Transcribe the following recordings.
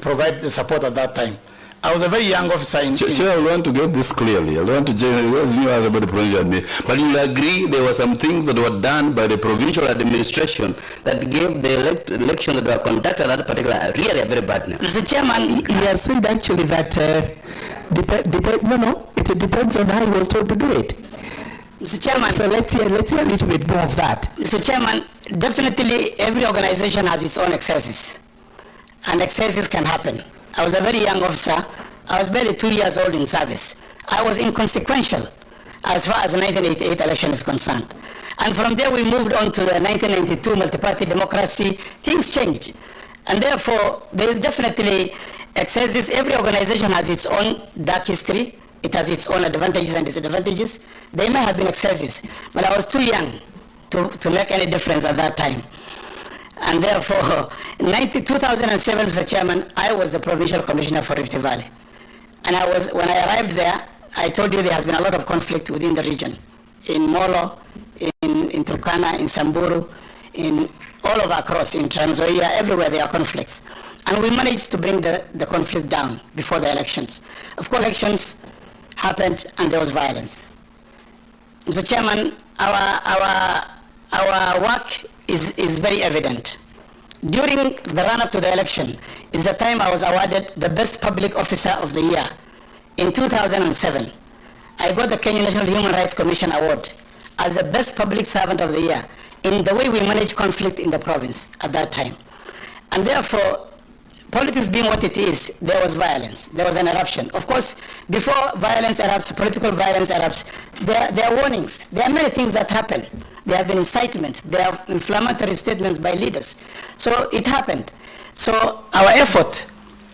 provide the support at that time. I was a very young officer in... Chair, I want to get this clearly. I want to ask about the provincial administration. But you agree there were some things that were done by the provincial administration that gave the election that were conducted at that particular really a very bad name. Mr. Chairman, he has said actually that it depends on how he was told to do it. Mr. Chairman, so let's hear a little bit more of that. Mr. Chairman, definitely every organization has its own excesses, and excesses can happen. I was a very young officer. I was barely 2 years old in service. I was inconsequential as far as the 1988 election is concerned. And from there we moved on to the 1992 multi-party democracy. Things changed. And therefore, there is definitely excesses. Every organization has its own dark history. It has its own advantages and disadvantages. There may have been excesses, but I was too young to make any difference at that time. And therefore, in 2007, Mr. Chairman, I was the Provincial Commissioner for Rift Valley. And when I arrived there, I told you there has been a lot of conflict within the region. In Molo, in Turkana, in Samburu, in all over across, in Trans Nzoia, everywhere there are conflicts. And we managed to bring the conflict down before the elections. Of course, elections happened and there was violence. Mr. Chairman, our work is very evident. During the run-up to the election is the time I was awarded the Best Public Officer of the Year. In 2007, I got the Kenya National Human Rights Commission Award as the Best Public Servant of the Year in the way we managed conflict in the province at that time. And therefore, politics being what it is, there was violence, there was an eruption. Of course, before violence erupts, political violence erupts, there are warnings. There are many things that happen. There have been incitements, there are inflammatory statements by leaders. So it happened. So our effort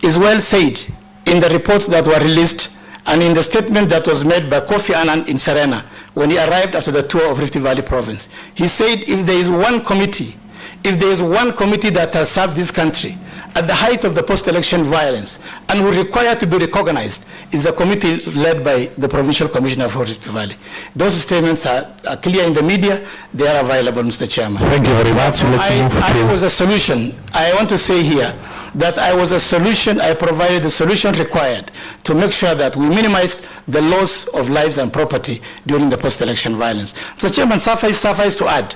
is well said in the reports that were released and in the statement that was made by Kofi Annan in Serena when he arrived after the tour of Rift Valley province. He said if there is one committee that has served this country at the height of the post-election violence and will require to be recognized is a committee led by the Provincial Commissioner for Rift Valley. Those statements are clear in the media. They are available, Mr. Chairman. Thank you very much. I was a solution. I want to say here that I was a solution. I provided the solution required to make sure that we minimized the loss of lives and property during the post-election violence. Mr. Chairman, suffice to add,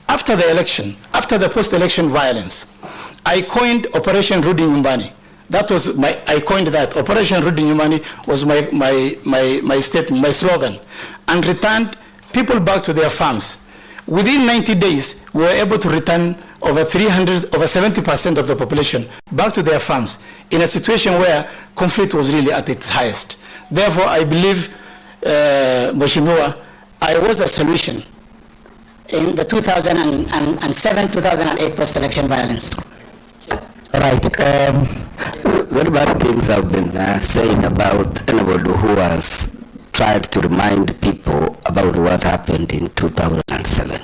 after the election, after the post-election violence, I coined Operation Rudi Nyumbani. That was I coined that. Operation Rudi Nyumbani was my statement, my slogan, and returned people back to their farms. Within 90 days, we were able to return over 70% of the population back to their farms in a situation where conflict was really at its highest. Therefore, I believe, Mheshimiwa, I was a solution in the 2007-2008 post-election violence. Right. Very bad things have been said about anybody who has tried to remind people about what happened in 2007.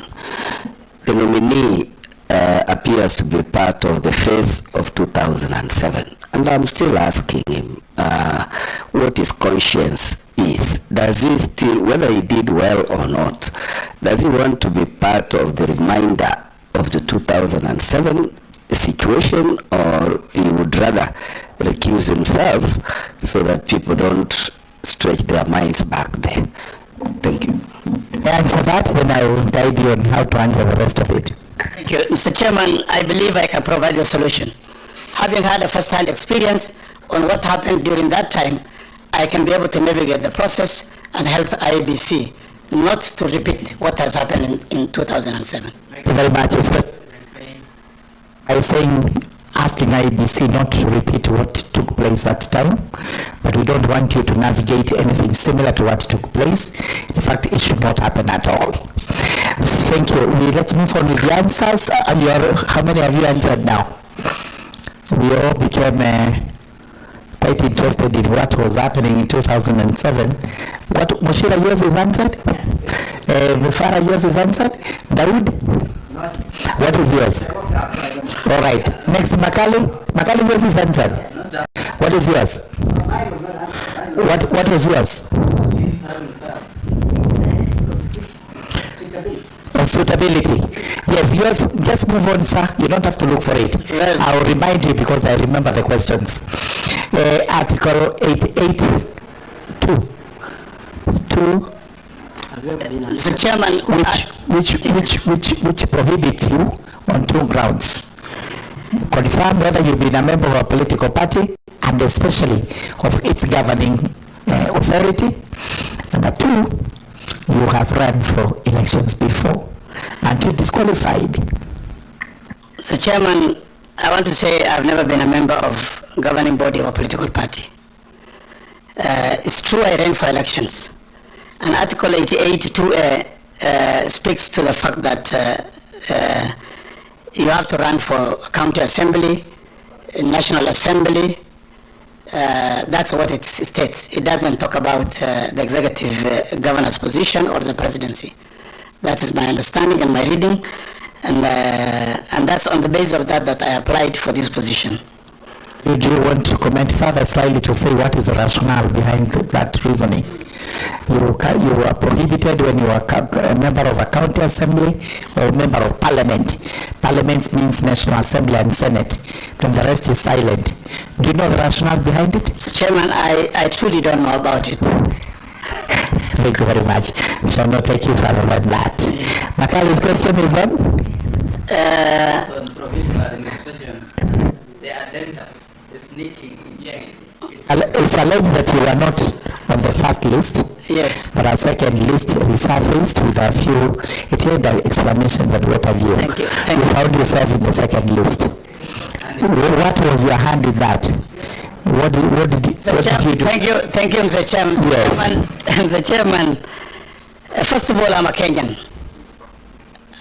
The nominee appears to be part of the phase of 2007. And I'm still asking him what his conscience is. Does he still, whether he did well or not, does he want to be part of the reminder of the 2007 situation, or he would rather recuse himself so that people don't stretch their minds back there? Thank you. Answer that, then I will guide you on how to answer the rest of it. Thank you. Mr. Chairman, I believe I can provide a solution. Having had a first-hand experience on what happened during that time, I can be able to navigate the process and help IEBC not to repeat what has happened in 2007. Thank you very much. I saying asking IEBC not to repeat what took place that time, but we don't want you to navigate anything similar to what took place. In fact, it should not happen at all. Thank you. Let's move on with the answers. How many have you answered now? We all became quite interested in what was happening in 2007. What, Moshira, yours is answered? Mufara, yours is answered? Dawood? What is yours? All right. Next, Makali. Makali, yours is answered. What is yours? What was yours? suitability. Yes, yours, just move on, sir. You don't have to look for it. Well, I'll remind you because I remember the questions. Article 882. 2. Mr. Chairman, Which prohibits you on 2 grounds. Confirm whether you've been a member of a political party and especially of its governing authority. Number 2, you have run for elections before and you disqualified. Mr. Chairman, I want to say I've never been a member of governing body of a political party. It's true I ran for elections. And Article 88 speaks to the fact that you have to run for a county assembly, a national assembly. That's what it states. It doesn't talk about the executive governor's position or the presidency. That is my understanding and my reading. And that's on the basis of that I applied for this position. Do you want to comment further slightly to say what is the rationale behind that reasoning? You are prohibited when you are a member of a county assembly or a member of parliament. Parliament means National Assembly and Senate. Then the rest is silent. Do you know the rationale behind it? Mr. Chairman, I truly don't know about it. Thank you very much. We shall not take you further than that. Makali's question is on? Provincial administration, the addenda is leaking. Yes. It's alleged that you were not on the first list. Yes. But a second list resurfaced with a few detailed explanations and what have you. Thank you. You found yourself in the second list. What was your hand in that? What did you do? Thank you, Mr. Chairman. Yes. Mr. Chairman, first of all, I'm a Kenyan.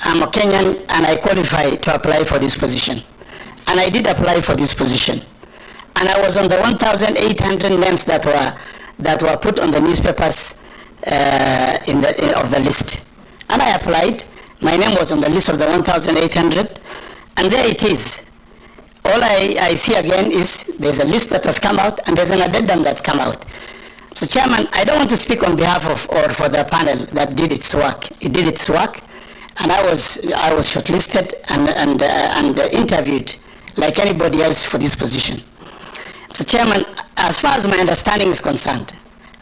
I'm a Kenyan and I qualify to apply for this position. And I did apply for this position. And I was on the 1,800 names that were put on the newspapers of the list. And I applied. My name was on the list of the 1,800. And there it is. All I see again is there's a list that has come out and there's an addendum that's come out. Mr. Chairman, I don't want to speak on behalf of or for the panel that did its work. It did its work, and I was shortlisted and interviewed like anybody else for this position. Mr. Chairman, as far as my understanding is concerned,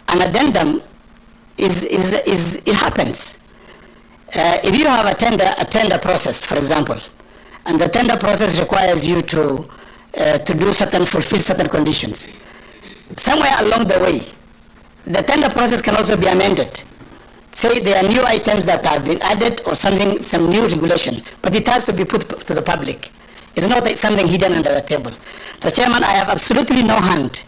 an addendum it happens. If you have a tender process, for example, and the tender process requires you to fulfill certain conditions. Somewhere along the way, the tender process can also be amended. Say there are new items that have been added or some new regulation, but it has to be put to the public. It's not something hidden under the table. So, Chairman, I have absolutely no hand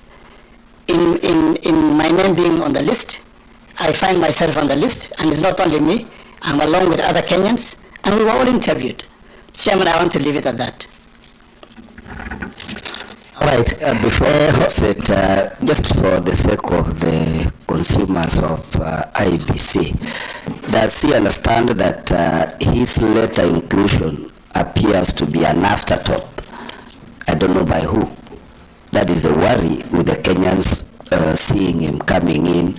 in my name being on the list. I find myself on the list, and it's not only me. I'm along with other Kenyans, and we were all interviewed. Chairman, I want to leave it at that. All right. Before I proceed, just for the sake of the consumers of IEBC, does he understand that his letter inclusion appears to be an afterthought? I don't know by who. That is the worry with the Kenyans seeing him coming in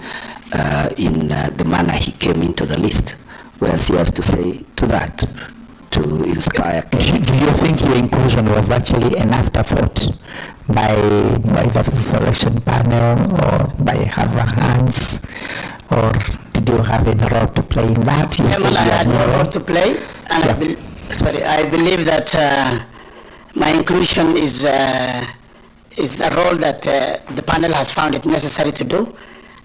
the manner he came into the list. What does he have to say to that? To inspire Kenyans? Do you think your inclusion was actually an afterthought by the selection panel or by other hands, or did you have any role to play in that? Chairman, I had no role to play, and I believe that my inclusion is a role that the panel has found it necessary to do,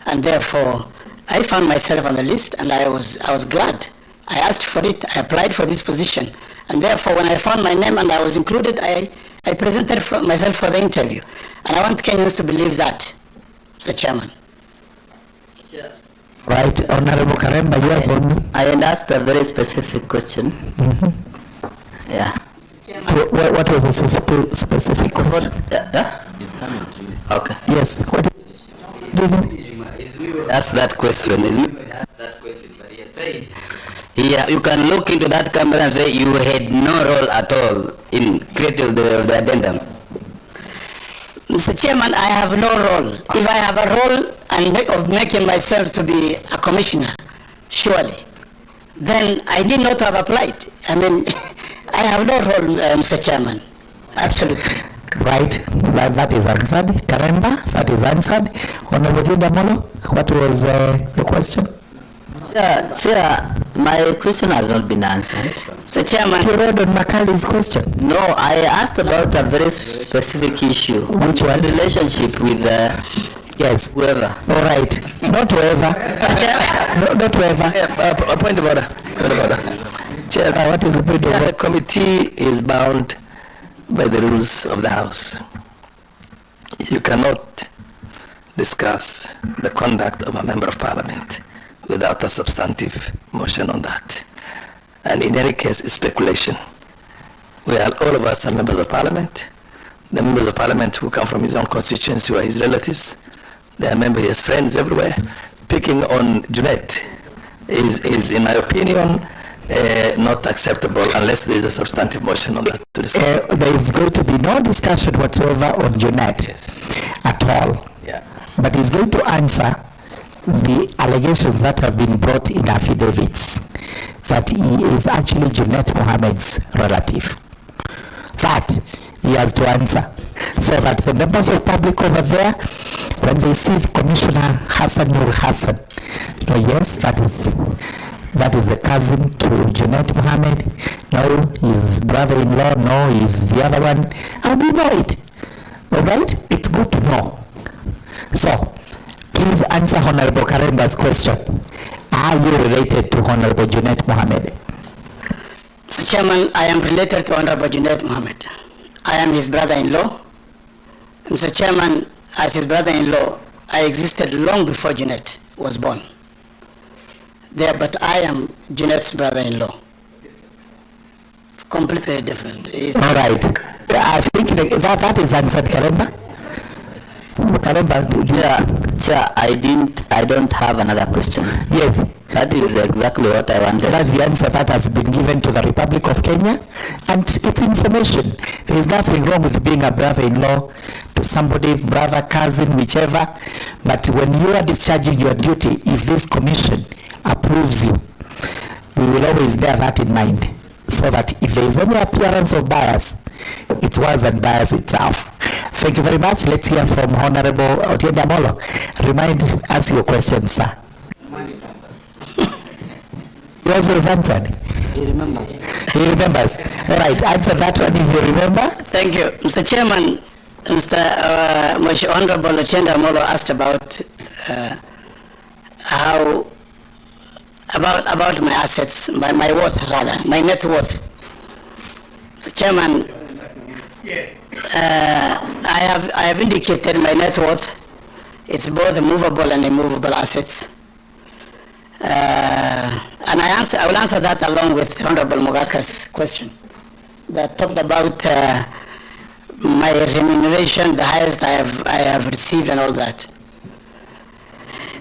and therefore I found myself on the list, and I was glad. I asked for it, I applied for this position, and therefore when I found my name and I was included, I presented myself for the interview. And I want Kenyans to believe that, Mr. Chairman. Yeah. Right, Honorable Karemba, yours on. I had asked a very specific question. Mm-hmm. Yeah. What was the specific question? It's coming to you. Okay. Yes. What do you know? Ask that question. But he said, yeah, you can look into that camera and say you had no role at all in creating the addendum. Mr. Chairman, I have no role. If I have a role of making myself to be a commissioner, surely. then I need not have applied. I mean, I have no role, Mr. Chairman. Absolutely. Right, that is answered. Karemba, that is answered. Honorable Jinda Molo, what was the question? Chair, my question has not been answered. Mr. Chairman. You read on Makali's question? No, I asked about a very specific issue. Which one? Relationship with yes. whoever. All right. Not whoever. No, not whoever. A point of order. Chair, What is the point of order? the committee is bound by the rules of the House. You cannot discuss the conduct of a member of parliament without a substantive motion on that. And in any case, it's speculation. All of us are members of parliament. The members of parliament who come from his own constituency who are his relatives, they are members, he has friends everywhere. Picking on Junet is, in my opinion, not acceptable unless there is a substantive motion on that to discuss. There is going to be no discussion whatsoever on Junet at all. Yeah. But he's going to answer the allegations that have been brought in affidavits that he is actually Junet Mohammed's relative. That he has to answer, so that the members of public over there, when they see Commissioner Hassan Nur Hassan, yes, that is a cousin to Junet Mohammed. No, his brother-in-law. No, he's the other one. And we know it. All right? It's good to know. So, please answer Honorable Karemba's question. Are you related to Honorable Junet Mohammed? Mr. Chairman, I am related to Honorable Junet Mohammed. I am his brother-in-law. Mr. Chairman, as his brother-in-law, I existed long before Junet was born. But I am Junet's brother-in-law. Completely different. All right. I think that is answered, Karemba. Chair, I don't have another question. Yes. That is exactly what I wanted. That's the answer that has been given to the Republic of Kenya, and it's information. There is nothing wrong with being a brother-in-law to somebody, brother, cousin, whichever. But when you are discharging your duty, if this commission approves you, we will always bear that in mind, so that if there is any appearance of bias, it wasn't bias itself. Thank you very much. Let's hear from Honorable Otiende Amolo. Remind us your question, sir. Yours was answered. He remembers. He remembers. All right, answer that one if you remember. Thank you. Mr. Chairman, Mr. Honorable Otiende Amolo asked about about my assets, my worth rather, my net worth. Mr. Chairman, I have indicated my net worth. It's both movable and immovable assets. And I will answer that along with Honorable Mogaka's question that talked about my remuneration, the highest I have received and all that.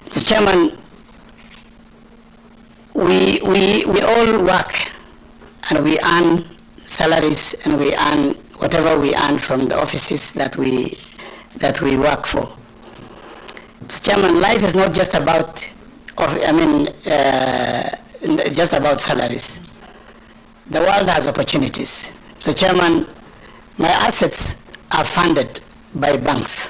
Mr. Chairman, we all work and we earn salaries and we earn whatever we earn from the offices that we work for. Mr. Chairman, life is not just about just about salaries. The world has opportunities. Mr. Chairman, my assets are funded by banks.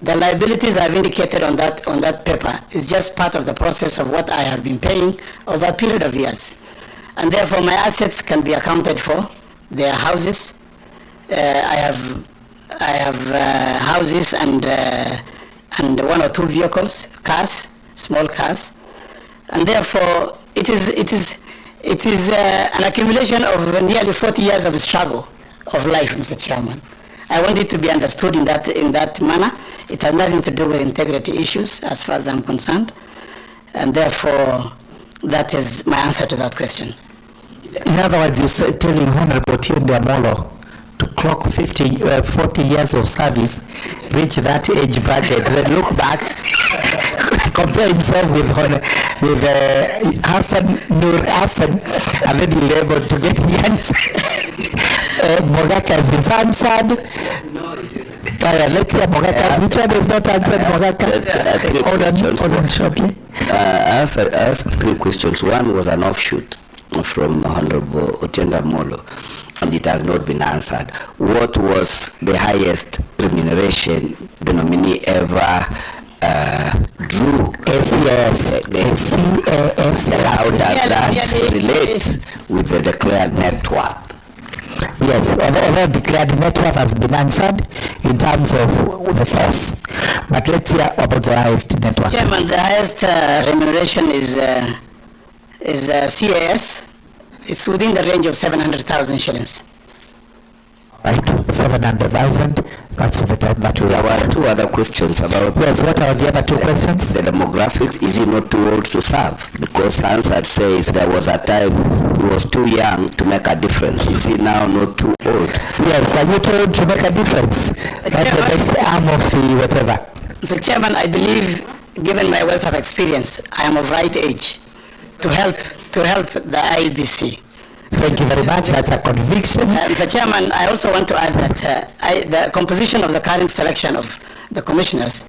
The liabilities I've indicated on that paper is just part of the process of what I have been paying over a period of years. And therefore my assets can be accounted for. They are houses. I have houses and 1 or 2 vehicles, cars, small cars. And therefore it is an accumulation of nearly 40 years of struggle of life, Mr. Chairman. I want it to be understood in that manner. It has nothing to do with integrity issues as far as I'm concerned. And therefore, that is my answer to that question. In other words, you're telling Honorable Otiende Amolo to clock 40 years of service, reach that age bracket, then look back, compare himself with Hassan Nur Hassan, and then he'll be able to get the answer. Mogaka has answered. No, it is Let's hear Mogaka. Which one is not answered, Mogaka? Hold on shortly. I asked 3 questions. One was an offshoot from Honorable Otienda Molo, and it has not been answered. What was the highest remuneration the nominee ever drew? SCAS. How does that relate with the declared net worth? Yes, although declared net worth has been answered in terms of the source. But let's hear about the highest net worth. Chairman, the highest remuneration is CAS. It's within the range of 700,000 shillings. Right, 700,000. That's for the time that we There are. were 2 other questions about Yes, what are the other 2 questions? the demographics. Is he not too old to serve? Because answer says there was a time he was too young to make a difference. Is he now not too old? Yes, are you told to make a difference? That's the next arm of the whatever. Mr. Chairman, I believe, given my wealth of experience, I am of right age to help the IEBC. Thank you very much. That's a conviction. Mr. Chairman, I also want to add that the composition of the current selection of the commissioners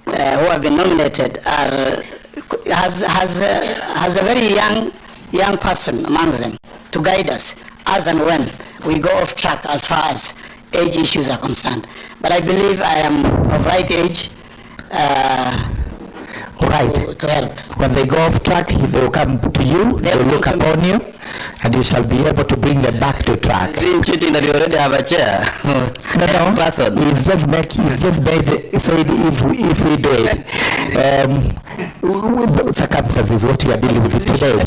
who have been nominated has a very young person amongst them to guide us as and when we go off track as far as age issues are concerned. But I believe I am of right age Right. to help. When they go off track, they will come to you, they will look upon you, and you shall be able to bring them back to track. Isn't cheating that you already have a chair? No, Person. he's just said if we do it. Circumstances, what you are dealing with today.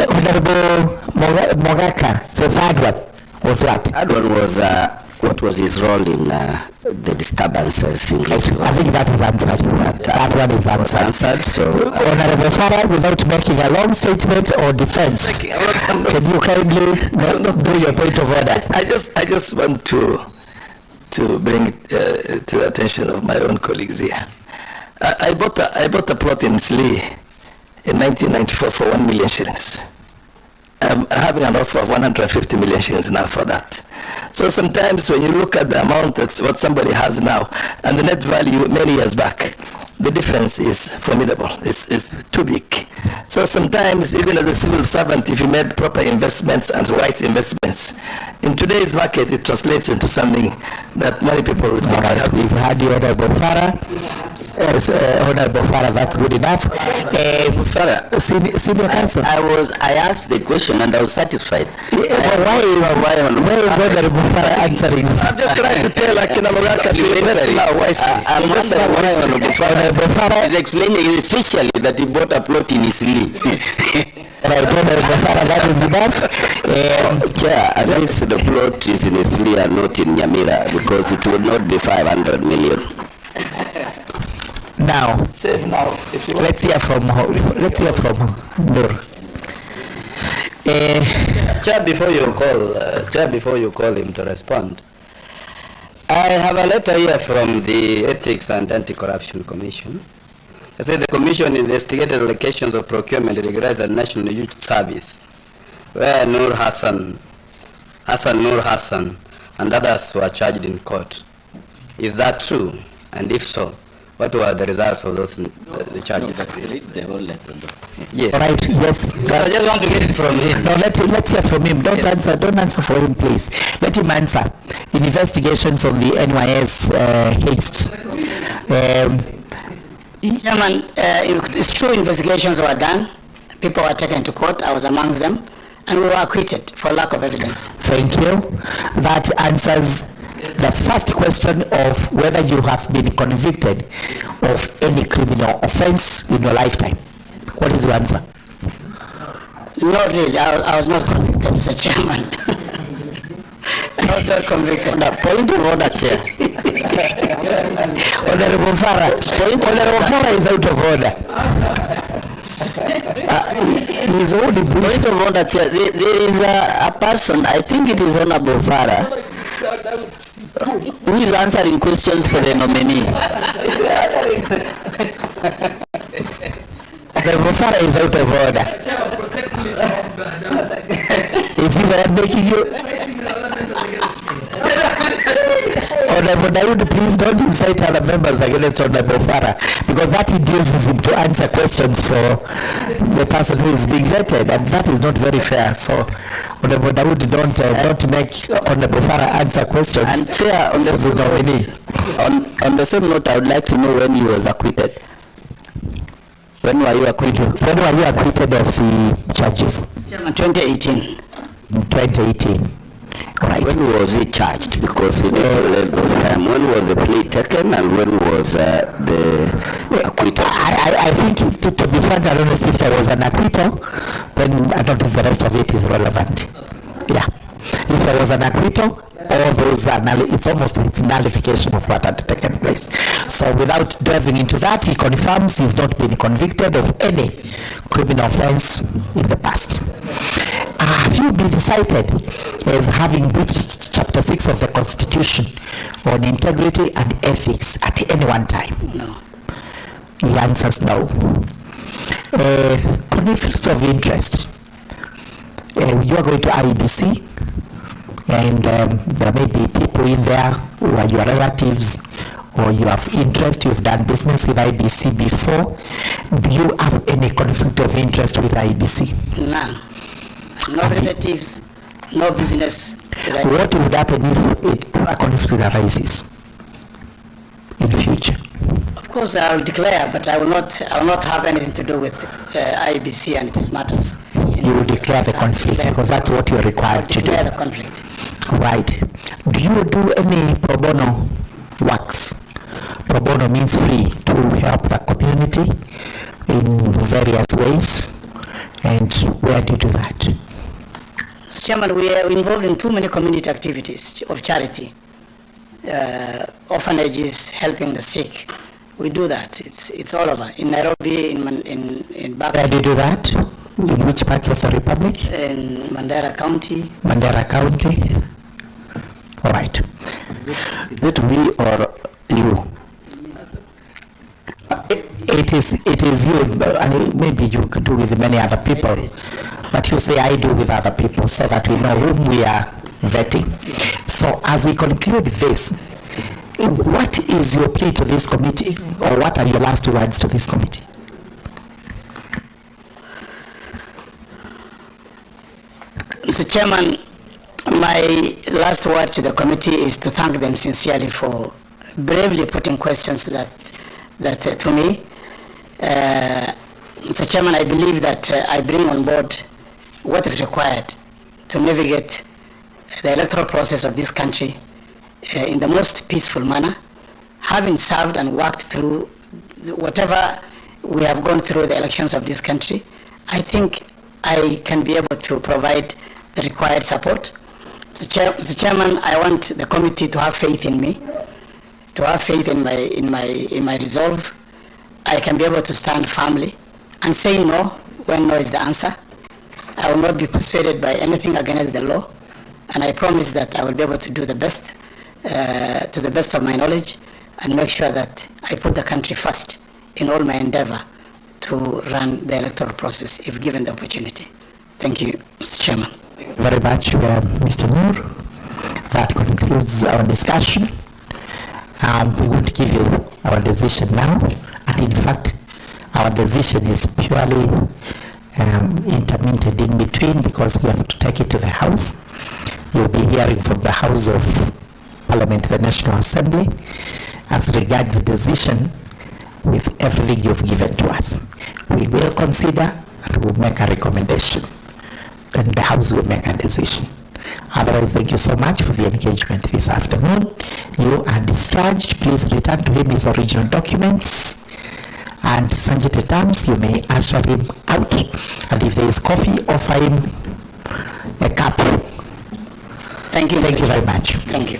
Honorable Mogaka, the 3rd one was what? That one was what was his role in the disturbances in Rift Valley? I think that is answered. That one is answered. So Honorable Farah, without making a long statement or defense, can you kindly do your point of order? I just want to bring it to the attention of my own colleagues here. I bought a plot in Slee in 1994 for 1 million shillings. I'm having an offer of 150 million shillings now for that. So sometimes when you look at the amount that's what somebody has now and the net value many years back, the difference is formidable. It's too big. So sometimes even as a civil servant, if you made proper investments and wise investments, in today's market it translates into something that many people would think. All right, we've had the Honorable Farah. Yes, Honorable Farah, that's good enough. Farah, Senior Counsel. I asked the question and I was satisfied. Why is Honorable Farah answering? I'm just trying to tell Akina Mogaka to invest now wisely. I'm wondering why Honorable Farah is explaining especially that he bought a plot in his league. Right, Honorable Farah, that is enough. Chair, at least the plot is in Isli and not in Nyamira because it would not be 500 million. Now, Save now. If you want. let's hear from Nur. Chair, before you call him to respond, I have a letter here from the Ethics and Anti-Corruption Commission. It says the Commission investigated allocations of procurement regarding the National Youth Service, where Nur Hassan, and others were charged in court. Is that true? And if so, what were the results of those the charges? Yes. All right, yes. I just want to get it from him. No, let's hear from him. Don't answer for him, please. Let him answer. Investigations of the NYS haste. Chairman, it's true investigations were done. People were taken to court. I was amongst them. And we were acquitted for lack of evidence. Thank you. That answers the first question of whether you have been convicted of any criminal offense in your lifetime. What is your answer? Not really. I was not convicted, Mr. Chairman. I was not convicted. The point of order, Chair. Honorable Farah is out of order. He's only Point of order, Chair. There is a person, I think it is Honorable Farah, who is answering questions for the nominee. Honorable Farah is out of order. Is he making you? Honorable Dawood, please don't incite other members against Honorable Farah, because that induces him to answer questions for the person who is being vetted, and that is not very fair. So, Honorable Dawood, don't make Honorable Farah answer questions. And Chair, on the same note, on the same note, I would like to know when he was acquitted. When were you acquitted? When were you acquitted of the charges? 2018. 2018. Right. When was he charged? Because we need to let those time. When was the plea taken and when was the acquittal? I think, to be frank, I don't know if there was an acquittal, then I don't think the rest of it is relevant. Yeah. If there was an acquittal, all those are it's nullification of what had taken place. So without delving into that, he confirms he's not been convicted of any criminal offense in the past. Have you been cited as having breached Chapter 6 of the Constitution on integrity and ethics at any one time? No. He answers no. Conflict of interest. You are going to IEBC, and there may be people in there who are your relatives or you have interest, you've done business with IEBC before. Do you have any conflict of interest with IEBC? None. No relatives, no business. What would happen if a conflict arises in future? Of course, I will declare, but I will not have anything to do with IEBC and its matters. You will declare the conflict because that's what you're required to do. Declare the conflict. Right. Do you do any pro bono works? Pro bono means free to help the community in various ways. And where do you do that? Mr. Chairman, we are involved in too many community activities of charity, orphanages, helping the sick. We do that. It's all over. In Nairobi, in Baka. Where do you do that? In which parts of the Republic? In Mandera County. Mandera County. All right. Is it we or you? It is you. Maybe you could do with many other people, but you say I do with other people so that we know whom we are vetting. So as we conclude this, what is your plea to this committee, or what are your last words to this committee? Mr. Chairman, my last word to the committee is to thank them sincerely for bravely putting questions that to me. Mr. Chairman, I believe that I bring on board what is required to navigate the electoral process of this country in the most peaceful manner. Having served and worked through whatever we have gone through the elections of this country, I think I can be able to provide the required support. Mr. Chairman, I want the committee to have faith in me, to have faith in my resolve. I can be able to stand firmly and say no when no is the answer. I will not be persuaded by anything against the law, and I promise that I will be able to do the best, to the best of my knowledge, and make sure that I put the country first in all my endeavor to run the electoral process if given the opportunity. Thank you, Mr. Chairman. Thank you very much, Mr. Noor. That concludes our discussion. We won't give you our decision now, and in fact, our decision is purely intermittent in between because we have to take it to the House. You'll be hearing from the House of Parliament, the National Assembly, as regards the decision with everything you've given to us. We will consider and we'll make a recommendation. Then the House will make a decision. Otherwise, thank you so much for the engagement this afternoon. You are discharged. Please return to him his original documents. And Sanjit Tams, you may usher him out. And if there is coffee, offer him a cup. Thank you. Thank you very much. Thank you.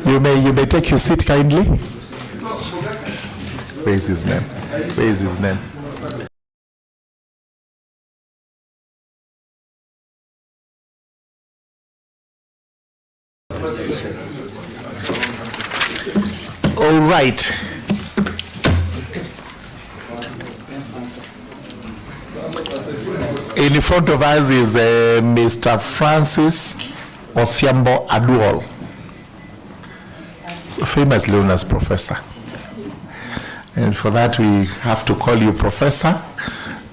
You may take your seat kindly. Where is his name? Where is his name? All right. In front of us is Mr. Francis Othiambo Aduol, famously known as Professor. And for that, we have to call you Professor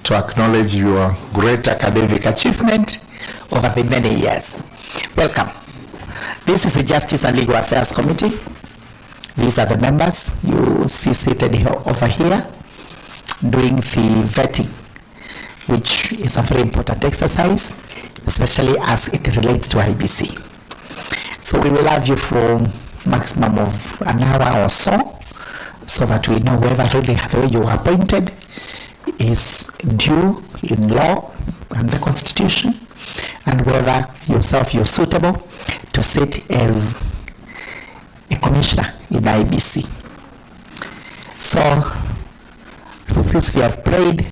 to acknowledge your great academic achievement over the many years. Welcome. This is the Justice and Legal Affairs Committee. These are the members you see seated here, over here, doing the vetting, which is a very important exercise, especially as it relates to IEBC. So we will have you for maximum of an hour or so that we know whether really the way you are appointed is due in law and the Constitution, and whether yourself you're suitable to sit as a commissioner in IEBC. So since we have prayed,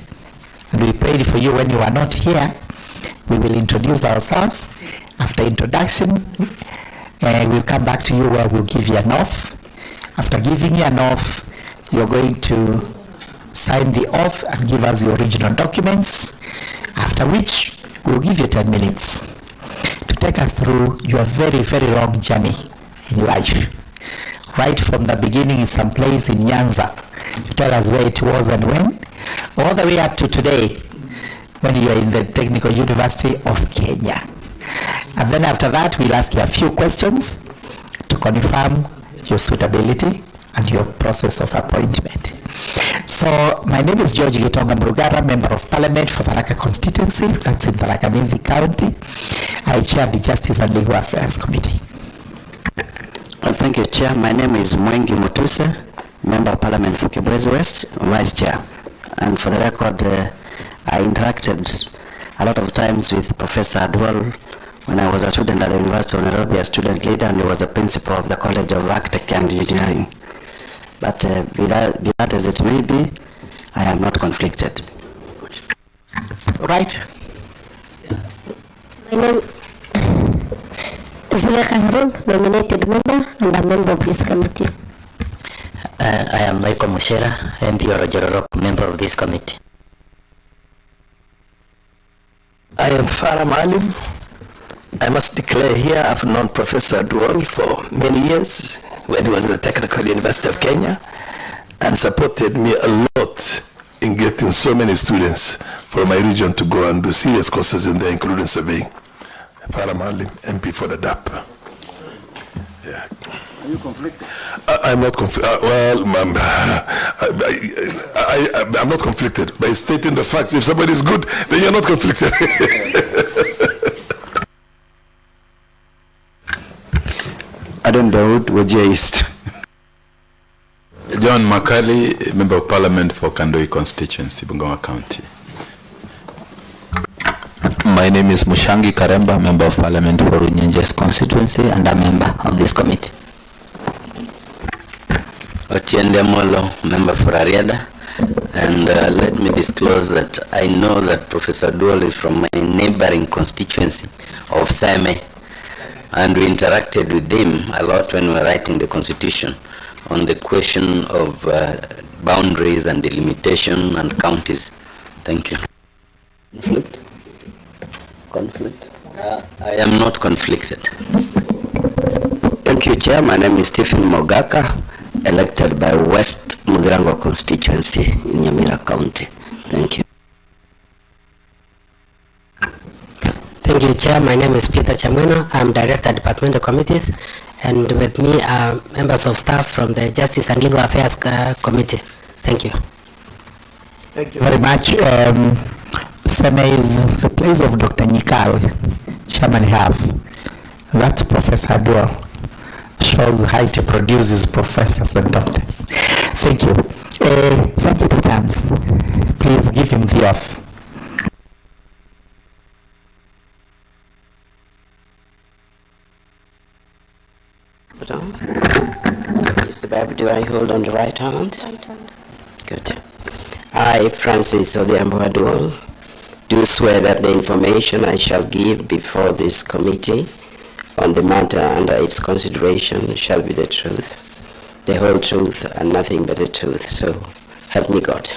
and we prayed for you when you are not here, we will introduce ourselves. After introduction, we'll come back to you where we'll give you an oath. After giving you an oath, you're going to sign the oath and give us your original documents, after which we'll give you 10 minutes to take us through your very, very long journey in life. Right from the beginning in some place in Nyanza, to tell us where it was and when, all the way up to today, when you are in the Technical University of Kenya. And then after that, we'll ask you a few questions to confirm your suitability and your process of appointment. So my name is George Gitonga Mrugara, Member of Parliament for Tharaka Constituency, that's in Tharaka Nithi County. I chair the Justice and Legal Affairs Committee. Well, thank you, Chair. My name is Mwengi Mutuse, Member of Parliament for Kibwezi West, Vice Chair. And for the record, I interacted a lot of times with Professor Aduol when I was a student at the University of Nairobi, a student leader, and he was a principal of the College of Architecture and Engineering. But be that as it may be, I am not conflicted. Right. My name is Zuleka Harun, nominated member and a member of this committee. I am Michael Mushera, MP Orojororok, member of this committee. I am Farah Malim. I must declare here I've known Professor Aduol for many years when he was at the Technical University of Kenya and supported me a lot in getting so many students from my region to go and do serious courses in there, including surveying. Farah Malim, MP for the DAP. Yeah. Are you conflicted? I'm not conflicted. I'm not conflicted by stating the facts. If somebody is good, then you're not conflicted. Adam Daud, Wajir East. John Makali, Member of Parliament for Kandoi Constituency, Bungoma County. My name is Mushangi Karemba, Member of Parliament for Runyenjes Constituency and a member of this committee. Otiende Molo, member for Ariada, and let me disclose that I know that Professor Aduol is from my neighboring constituency of Same, and we interacted with him a lot when we were writing the constitution on the question of boundaries and delimitation and counties. Thank you. Conflict? I am not conflicted. Thank you, Chair. My name is Stephen Mogaka, elected by West Mugirango constituency in Nyamira County. Thank you. Thank you, Chair. My name is Peter Chameno. I'm Director of Departmental Committees, and with me are members of staff from the Justice and Legal Affairs Committee. Thank you. Thank you very much. Seme is the place of Dr. Nyikal, Chairman have. That's Professor Aduol. Shows how to produce professors and doctors. Thank you. Sergeant Adams, please give him the oath. the Bible do I hold on the right hand? Right hand. Good. I, Francis Odhiambo Aduol, do swear that the information I shall give before this committee on the matter under its consideration shall be the truth, the whole truth, and nothing but the truth. So help me God.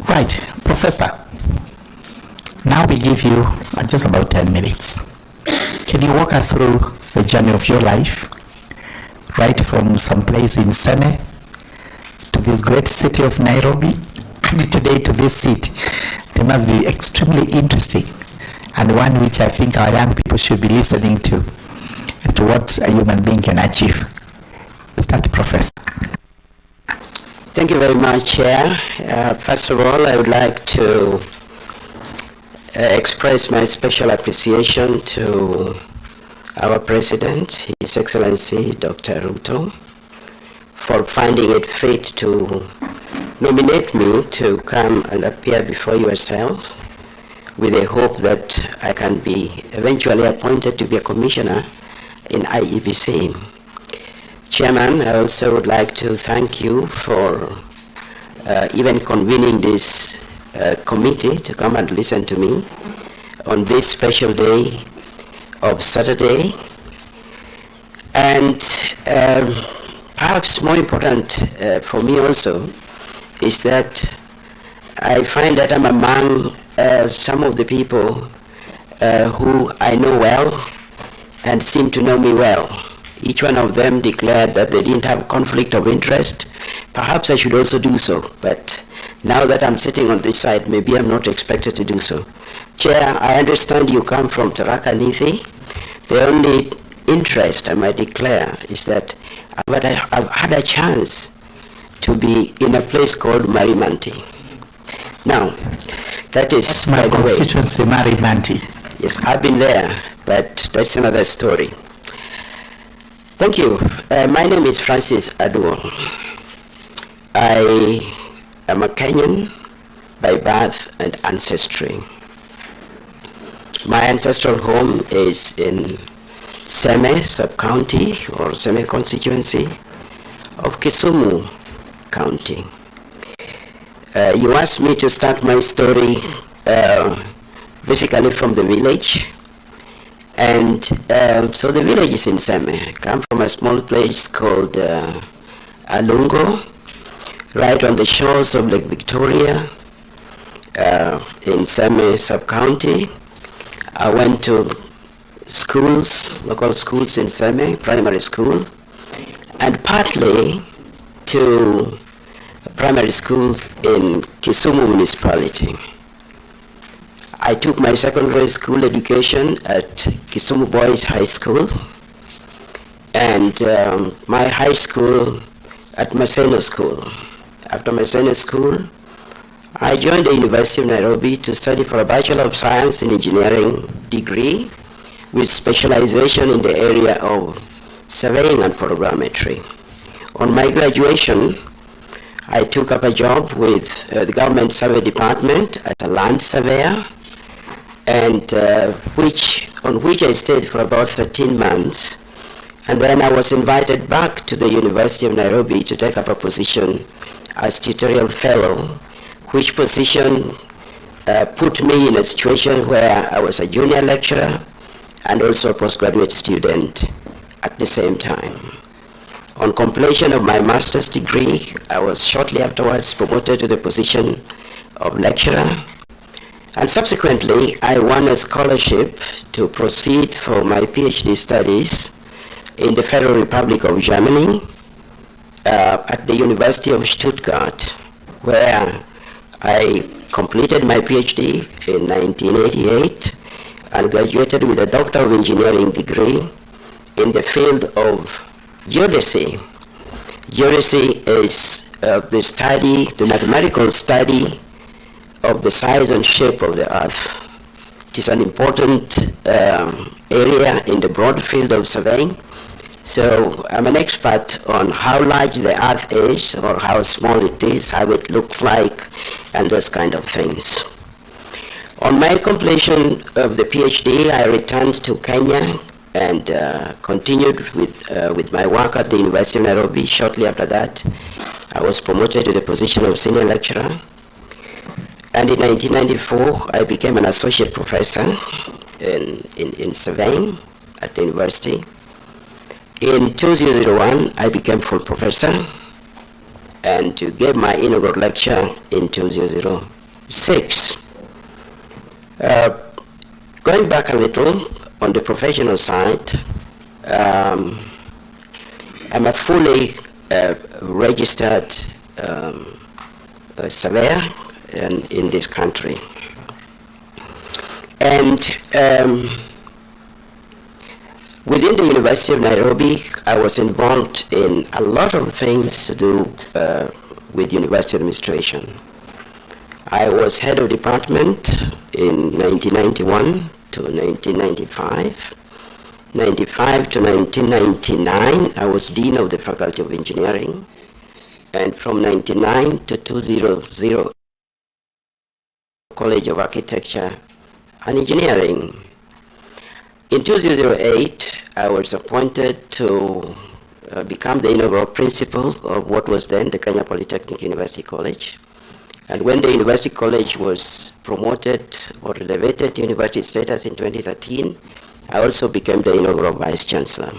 Right, Professor. Now we give you just about 10 minutes. Can you walk us through the journey of your life, right from some place in Seme to this great city of Nairobi, and today to this seat? They must be extremely interesting, and one which I think our young people should be listening to as to what a human being can achieve. Start, Professor. Thank you very much, Chair. First of all, I would like to express my special appreciation to our President, His Excellency Dr. Ruto, for finding it fit to nominate me to come and appear before yourselves with a hope that I can be eventually appointed to be a commissioner in IEBC. Chairman, I also would like to thank you for even convening this committee to come and listen to me on this special day of Saturday. And perhaps more important for me also is that I find that I'm among some of the people who I know well and seem to know me well. Each one of them declared that they didn't have conflict of interest. Perhaps I should also do so, but now that I'm sitting on this side, maybe I'm not expected to do so. Chair, I understand you come from Tharaka Nithi. The only interest I might declare is that I've had a chance to be in a place called Marimanti. Now, that is that's my constituency, Marimanti. Yes, I've been there, but that's another story. Thank you. My name is Francis Aduol. I am a Kenyan by birth and ancestry. My ancestral home is in Seme sub-county or Seme constituency of Kisumu County. You asked me to start my story basically from the village. And so the village is in Seme. I come from a small place called Alungo, right on the shores of Lake Victoria in Seme sub-county. I went to schools, local schools in Seme, primary school, and partly to primary school in Kisumu municipality. I took my secondary school education at Kisumu Boys High School and my high school at Maseno School. After Maseno School, I joined the University of Nairobi to study for a Bachelor of Science in Engineering degree with specialization in the area of surveying and photogrammetry. On my graduation, I took up a job with the government survey department as a land surveyor, and on which I stayed for about 13 months. And then I was invited back to the University of Nairobi to take up a position as tutorial fellow, which position put me in a situation where I was a junior lecturer and also a postgraduate student at the same time. On completion of my master's degree, I was shortly afterwards promoted to the position of lecturer, and subsequently I won a scholarship to proceed for my PhD studies in the Federal Republic of Germany at the University of Stuttgart, where I completed my PhD in 1988 and graduated with a Doctor of Engineering degree in the field of geodesy. Geodesy is the mathematical study of the size and shape of the Earth. It is an important area in the broad field of surveying. So I'm an expert on how large the Earth is, or how small it is, how it looks like, and those kind of things. On my completion of the PhD, I returned to Kenya and continued with my work at the University of Nairobi. Shortly after that, I was promoted to the position of senior lecturer. And in 1994, I became an associate professor in surveying at the university. In 2001, I became full professor and gave my inaugural lecture in 2006. Going back a little on the professional side, I'm a fully registered surveyor in this country. And within the University of Nairobi, I was involved in a lot of things to do with university administration. I was head of department in 1991 to 1995. 95 to 1999, I was dean of the Faculty of Engineering. And from 99 to 2000, College of Architecture and Engineering. In 2008, I was appointed to become the inaugural principal of what was then the Kenya Polytechnic University College. And when the University College was promoted or elevated to university status in 2013, I also became the inaugural Vice Chancellor.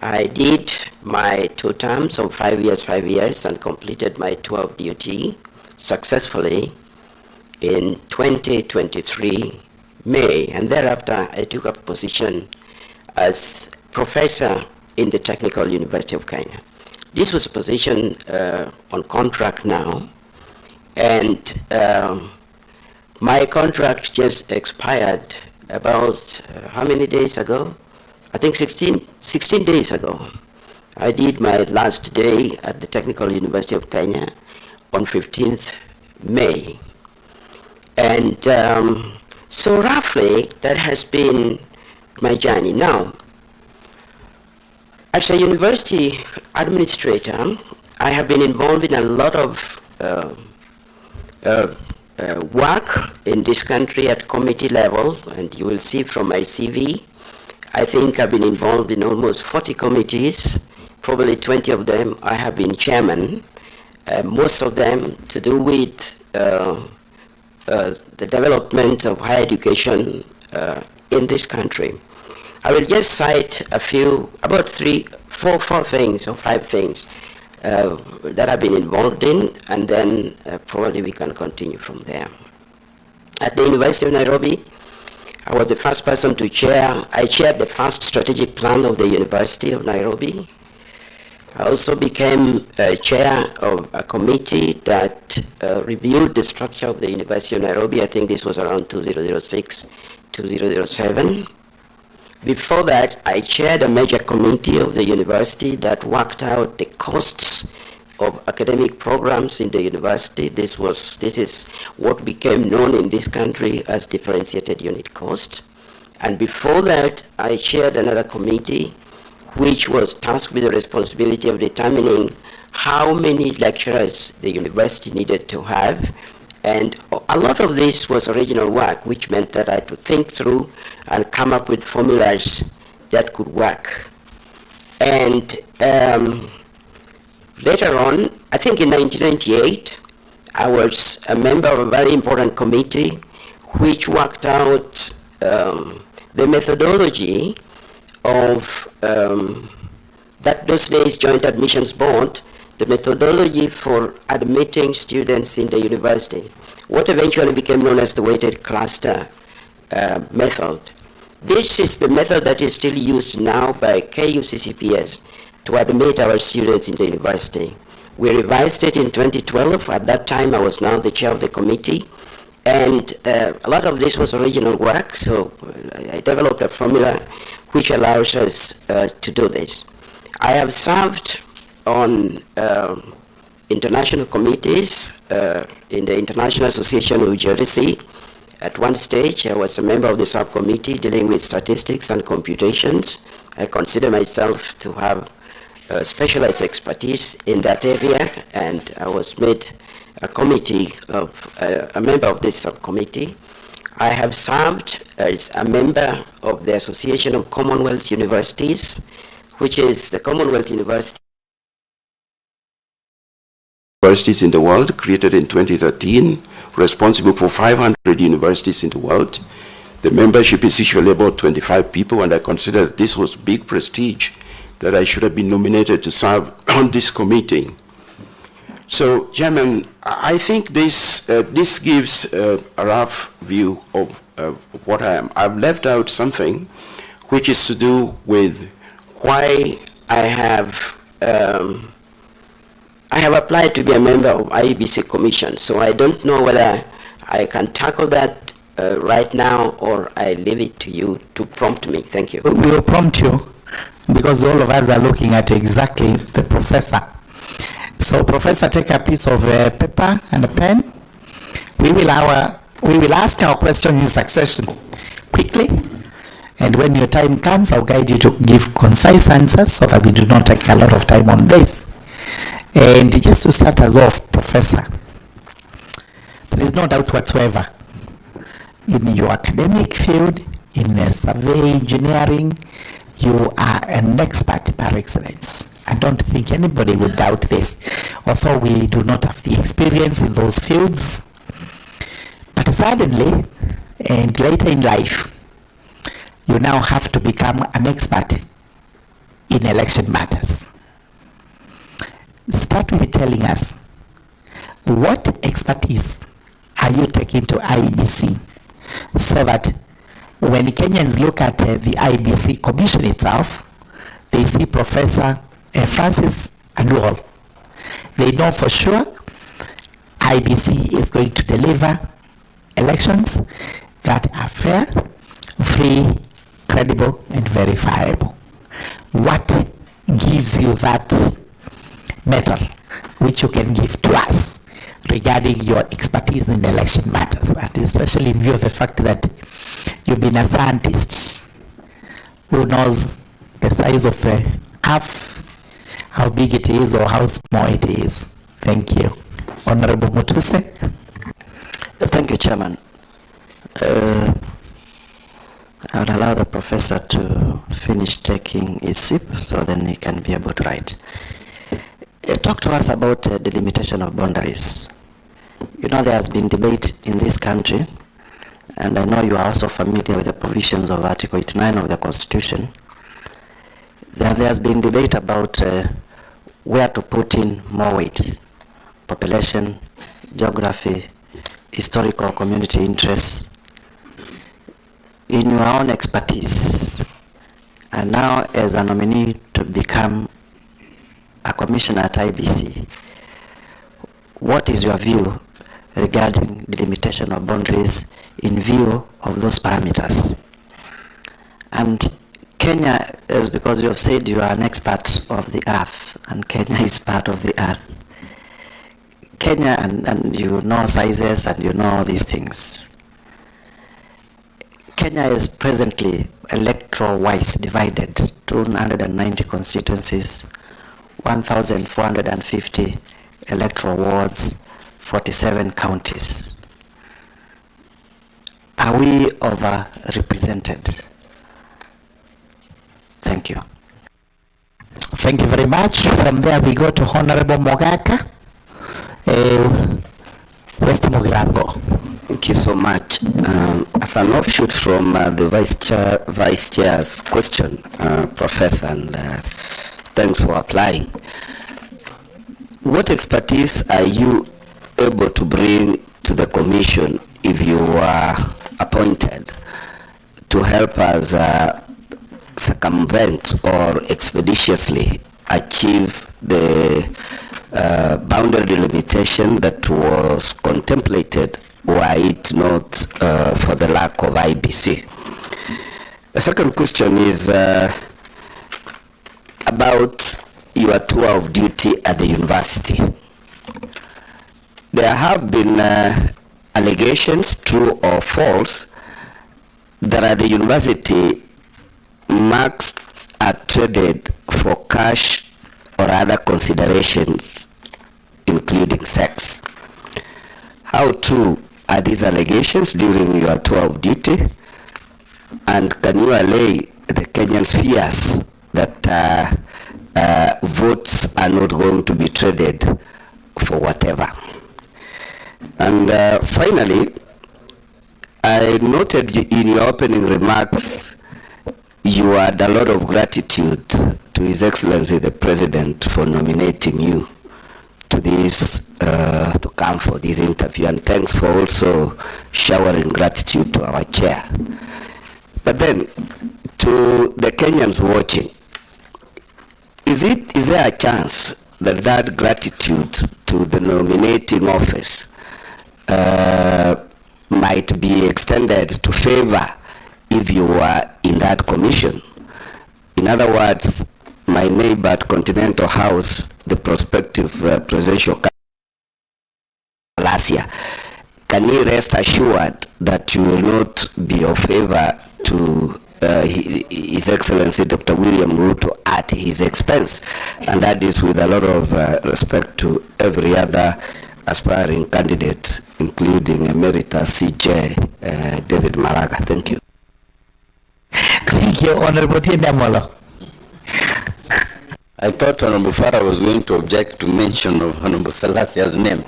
I did my 2 terms of 5 years, and completed my 12 duty successfully in 2023 May, and thereafter I took up a position as professor in the Technical University of Kenya. This was a position on contract now, and my contract just expired about how many days ago? I think 16 days ago. I did my last day at the Technical University of Kenya on 15th May. And so roughly, that has been my journey. Now, as a university administrator, I have been involved in a lot of work in this country at committee level, and you will see from my CV, I think I've been involved in almost 40 committees, probably 20 of them I have been chairman, most of them to do with the development of higher education in this country. I will just cite a few, about 4 things or 5 things that I've been involved in, and then probably we can continue from there. At the University of Nairobi, I was the first person to I chaired the first strategic plan of the University of Nairobi. I also became chair of a committee that reviewed the structure of the University of Nairobi. I think this was around 2006, 2007. Before that, I chaired a major committee of the university that worked out the costs of academic programs in the university. This is what became known in this country as differentiated unit cost. And before that, I chaired another committee which was tasked with the responsibility of determining how many lecturers the university needed to have. And a lot of this was original work, which meant that I had to think through and come up with formulas that could work. And later on, I think in 1998, I was a member of a very important committee which worked out the methodology of that those days Joint Admissions Board, the methodology for admitting students in the university, what eventually became known as the weighted cluster method. This is the method that is still used now by KUCCPS to admit our students in the university. We revised it in 2012. At that time, I was now the chair of the committee, and a lot of this was original work, so I developed a formula which allows us to do this. I have served on international committees in the International Association of Geodesy. At one stage, I was a member of the subcommittee dealing with statistics and computations. I consider myself to have specialized expertise in that area, and I was made a member of this subcommittee. I have served as a member of the Association of Commonwealth Universities, which is the Commonwealth Universities in the world, created in 2013, responsible for 500 universities in the world. The membership is usually about 25 people, and I consider that this was big prestige that I should have been nominated to serve on this committee. So, Chairman, I think this gives a rough view of what I am. I've left out something which is to do with why I have applied to be a member of IEBC Commission. So I don't know whether I can tackle that right now, or I leave it to you to prompt me. Thank you. We will prompt you, because all of us are looking at exactly the professor. So, Professor, take a piece of paper and a pen. We will ask our question in succession quickly, and when your time comes, I'll guide you to give concise answers so that we do not take a lot of time on this. And just to start us off, Professor, there is no doubt whatsoever in your academic field, in survey engineering, you are an expert par excellence. I don't think anybody would doubt this, although we do not have the experience in those fields. But suddenly, and later in life, you now have to become an expert in election matters. Start with telling us, what expertise are you taking to IEBC, so that when Kenyans look at the IEBC Commission itself, they see Professor Francis Aduol. They know for sure IEBC is going to deliver elections that are fair, free, credible, and verifiable. What gives you that metal which you can give to us regarding your expertise in election matters, and especially in view of the fact that you've been a scientist who knows the size of the earth, how big it is or how small it is? Thank you. Honorable Mutuse. Thank you, Chairman. I would allow the professor to finish taking his sip, so then he can be able to write. Talk to us about the delimitation of boundaries. You know, there has been debate in this country, and I know you are also familiar with the provisions of Article 89 of the Constitution. There has been debate about where to put in more weight: population, geography, historical community interests. In your own expertise, and now as a nominee to become a commissioner at IEBC, what is your view regarding the limitation of boundaries in view of those parameters? And Kenya, is because you have said you are an expert of the earth, and Kenya is part of the earth. Kenya, and you know sizes and you know all these things. Kenya is presently electoral-wise divided, 290 constituencies 1,450 electoral wards, 47 counties. Are we overrepresented? Thank you. Thank you very much. From there we go to Honorable Mogaka, West Mugirango. Thank you so much. As an offshoot from the Vice Chair's question, Professor, and thanks for applying. What expertise are you able to bring to the Commission if you are appointed to help us circumvent or expeditiously achieve the boundary delimitation that was contemplated, were it not for the lack of IEBC? The second question is about your tour of duty at the university. There have been allegations, true or false, that at the university marks are traded for cash or other considerations, including sex. How true are these allegations during your tour of duty? And can you allay the Kenyans' fears that votes are not going to be traded for whatever? And finally, I noted in your opening remarks you had a lot of gratitude to His Excellency the President for nominating you to this, to come for this interview, and thanks for also showering gratitude to our chair. But then, to the Kenyans watching, is there a chance that that gratitude to the nominating office might be extended to favor if you were in that commission? In other words, my neighbor at Continental House, the prospective presidential candidate last year, can he rest assured that you will not be of favor to His Excellency Dr. William Ruto at his expense? And that is with a lot of respect to every other aspiring candidate, including Emeritus CJ David Maraga. Thank you. Thank you, Honorable Tiendamolo. I thought Honorable Farah was going to object to mention of Honorable Salasia's name.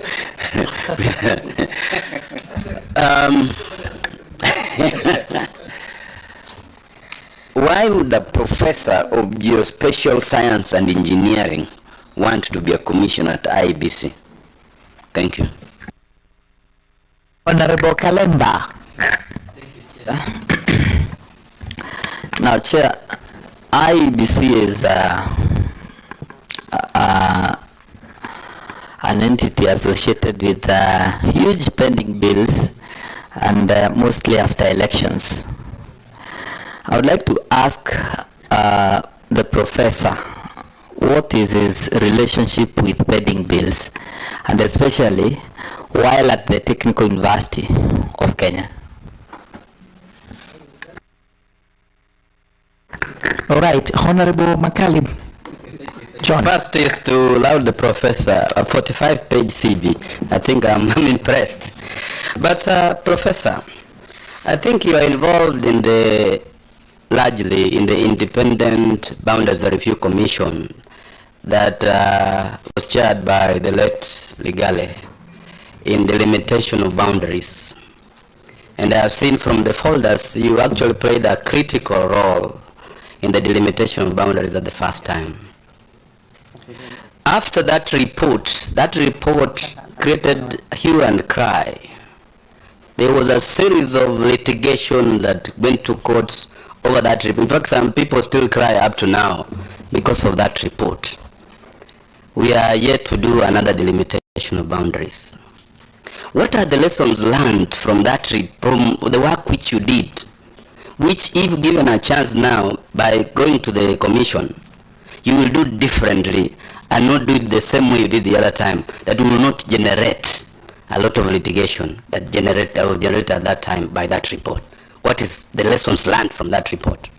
Why would a professor of geospatial science and engineering want to be a commissioner at IEBC? Thank you. Honorable Kalemba. Now, Chair, IEBC is an entity associated with huge pending bills, and mostly after elections. I would like to ask the professor, what is his relationship with pending bills, and especially while at the Technical University of Kenya? All right, Honorable Makalim. John. First is to allow the professor a 45-page CV. I think I'm impressed. But Professor, I think you are involved in largely in the Independent Boundaries Review Commission that was chaired by the late Ligale in the limitation of boundaries. And I have seen from the folders you actually played a critical role in the delimitation of boundaries at the first time. After that report created hue and cry. There was a series of litigation that went to courts over that report. In fact, some people still cry up to now because of that report. We are yet to do another delimitation of boundaries. What are the lessons learned from that from the work which you did, which if given a chance now by going to the commission, you will do differently and not do it the same way you did the other time, that will not generate a lot of litigation that generated at that time by that report? What is the lessons learned from that report?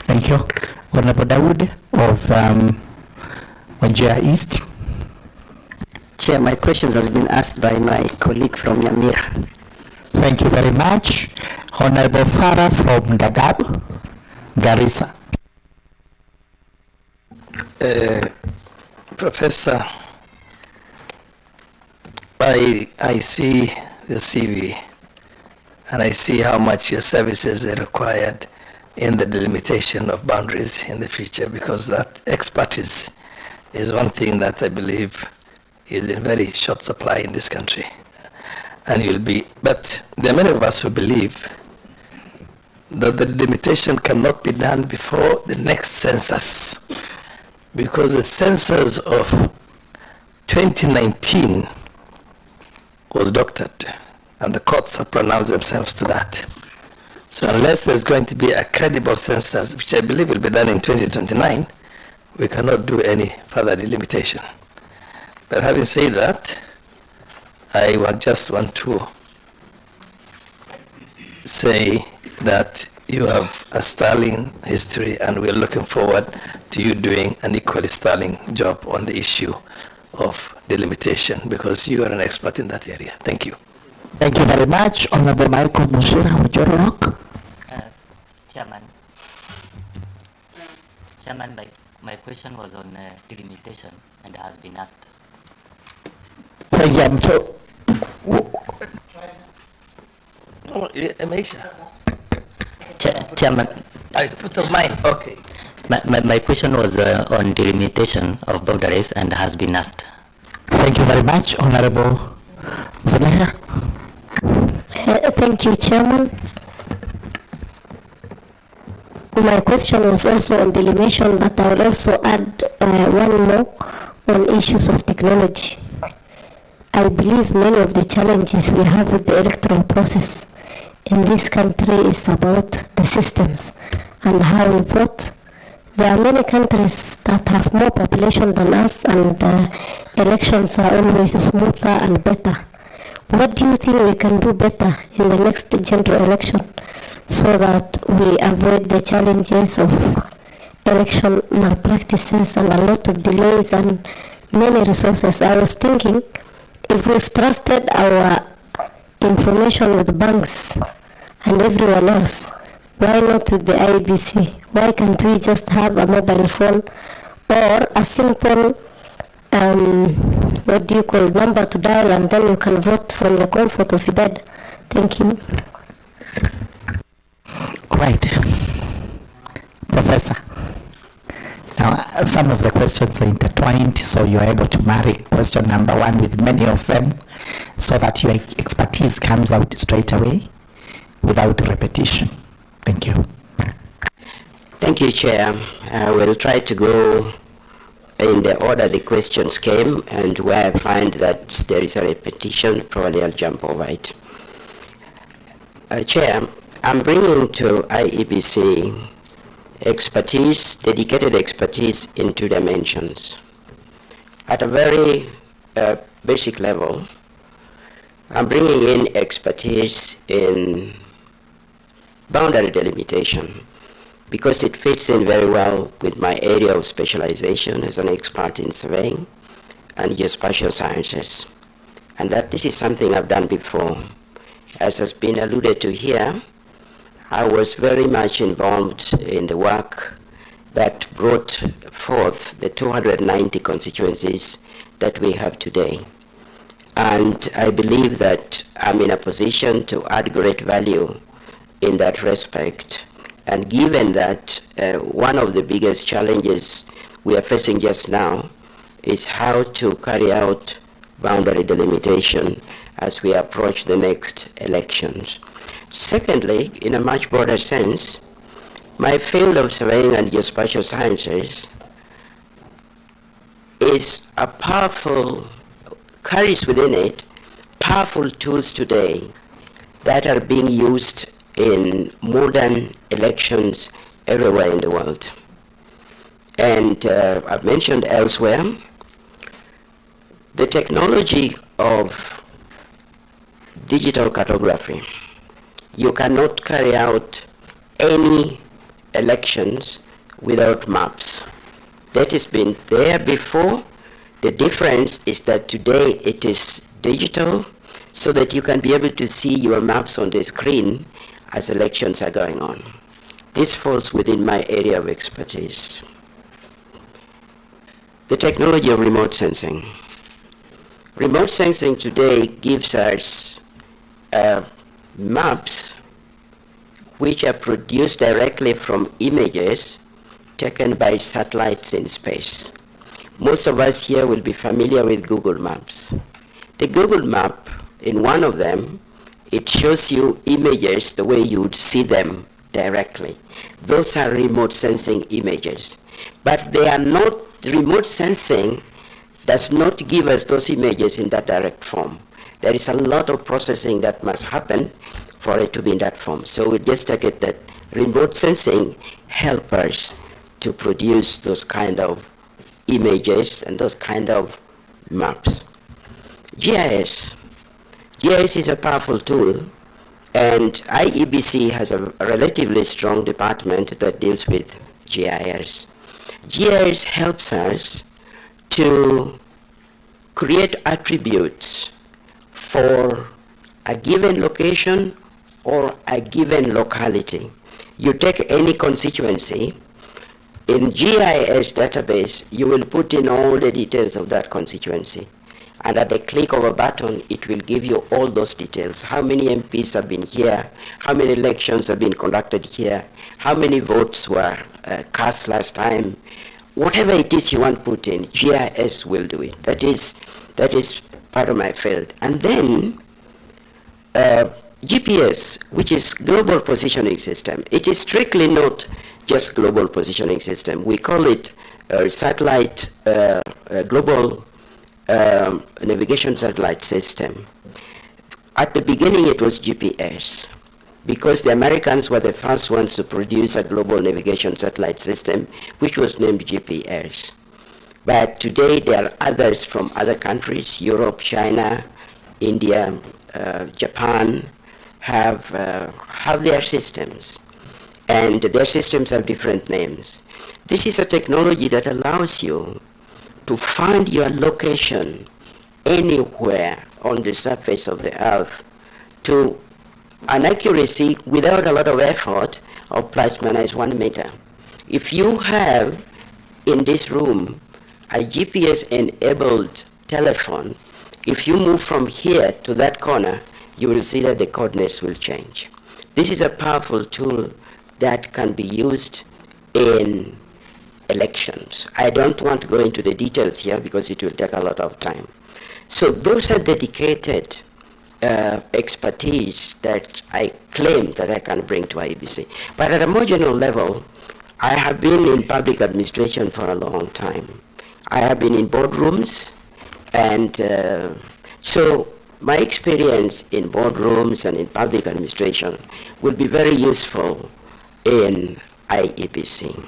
Thank you. Honorable Dawood of Wajir East. Chair, my questions has been asked by my colleague from Yamir. Thank you very much. Honorable Farah from Dadaab, Garissa. Professor, I see the CV and I see how much your services are required in the delimitation of boundaries in the future, because that expertise is one thing that I believe is in very short supply in this country. And but there are many of us who believe that the delimitation cannot be done before the next census, because the census of 2019 was doctored, and the courts have pronounced themselves to that. So unless there's going to be a credible census, which I believe will be done in 2029, we cannot do any further delimitation. But having said that, I would just want to say that you have a sterling history, and we're looking forward to you doing an equally sterling job on the issue of delimitation, because you are an expert in that area. Thank you. Thank you very much. Honorable Michael Mushira, Jorok. Chairman, my question was on delimitation and has been asked. Thank you. Chairman, I put up mine. Okay. My question was on delimitation of boundaries and has been asked. Thank you very much, Honorable Zaleha. Thank you, Chairman. My question was also on delimitation, but I will also add one more on issues of technology. I believe many of the challenges we have with the electoral process in this country is about the systems and how we vote. There are many countries that have more population than us, and elections are always smoother and better. What do you think we can do better in the next general election so that we avoid the challenges of election malpractices and a lot of delays and many resources? I was thinking, if we've trusted our information with banks and everyone else, why not with the IEBC? Why can't we just have a mobile phone or a simple number to dial, and then you can vote from the comfort of your bed? Thank you. Right. Professor. Now, some of the questions are intertwined, so you're able to marry question number one with many of them so that your expertise comes out straight away without repetition. Thank you. Thank you, Chair. I will try to go in the order the questions came, and where I find that there is a repetition, probably I'll jump over it. Chair, I'm bringing to IEBC expertise, dedicated expertise in two dimensions. At a very basic level, I'm bringing in expertise in boundary delimitation because it fits in very well with my area of specialization as an expert in surveying and geospatial sciences. And that this is something I've done before. As has been alluded to here, I was very much involved in the work that brought forth the 290 constituencies that we have today. And I believe that I'm in a position to add great value in that respect. And given that one of the biggest challenges we are facing just now is how to carry out boundary delimitation as we approach the next elections. Secondly, in a much broader sense, my field of surveying and geospatial sciences is a powerful, carries within it powerful tools today that are being used in modern elections everywhere in the world. And I've mentioned elsewhere, the technology of digital cartography. You cannot carry out any elections without maps. That has been there before. The difference is that today it is digital, so that you can be able to see your maps on the screen as elections are going on. This falls within my area of expertise. The technology of remote sensing. Remote sensing today gives us maps which are produced directly from images taken by satellites in space. Most of us here will be familiar with Google Maps. The Google Map, in one of them, it shows you images the way you would see them directly. Those are remote sensing images. But they are not, remote sensing does not give us those images in that direct form. There is a lot of processing that must happen for it to be in that form. So we just take it that remote sensing helps us to produce those kind of images and those kind of maps. GIS. GIS is a powerful tool, and IEBC has a relatively strong department that deals with GIS. GIS helps us to create attributes for a given location or a given locality. You take any constituency, in GIS database, you will put in all the details of that constituency. And at the click of a button, it will give you all those details. How many MPs have been here? How many elections have been conducted here? How many votes were cast last time? Whatever it is you want to put in, GIS will do it. That is part of my field. And then GPS, which is Global Positioning System. It is strictly not just Global Positioning System. We call it Satellite Global Navigation Satellite System. At the beginning it was GPS, because the Americans were the first ones to produce a global navigation satellite system, which was named GPS. But today there are others from other countries, Europe, China, India, Japan, have their systems. And their systems have different names. This is a technology that allows you to find your location anywhere on the surface of the earth to an accuracy without a lot of effort of plus minus 1 meter. If you have in this room a GPS-enabled telephone, if you move from here to that corner, you will see that the coordinates will change. This is a powerful tool that can be used in elections. I don't want to go into the details here because it will take a lot of time. So those are dedicated expertise that I claim that I can bring to IEBC. But at a more general level, I have been in public administration for a long time. I have been in boardrooms, and so my experience in boardrooms and in public administration will be very useful in IEBC.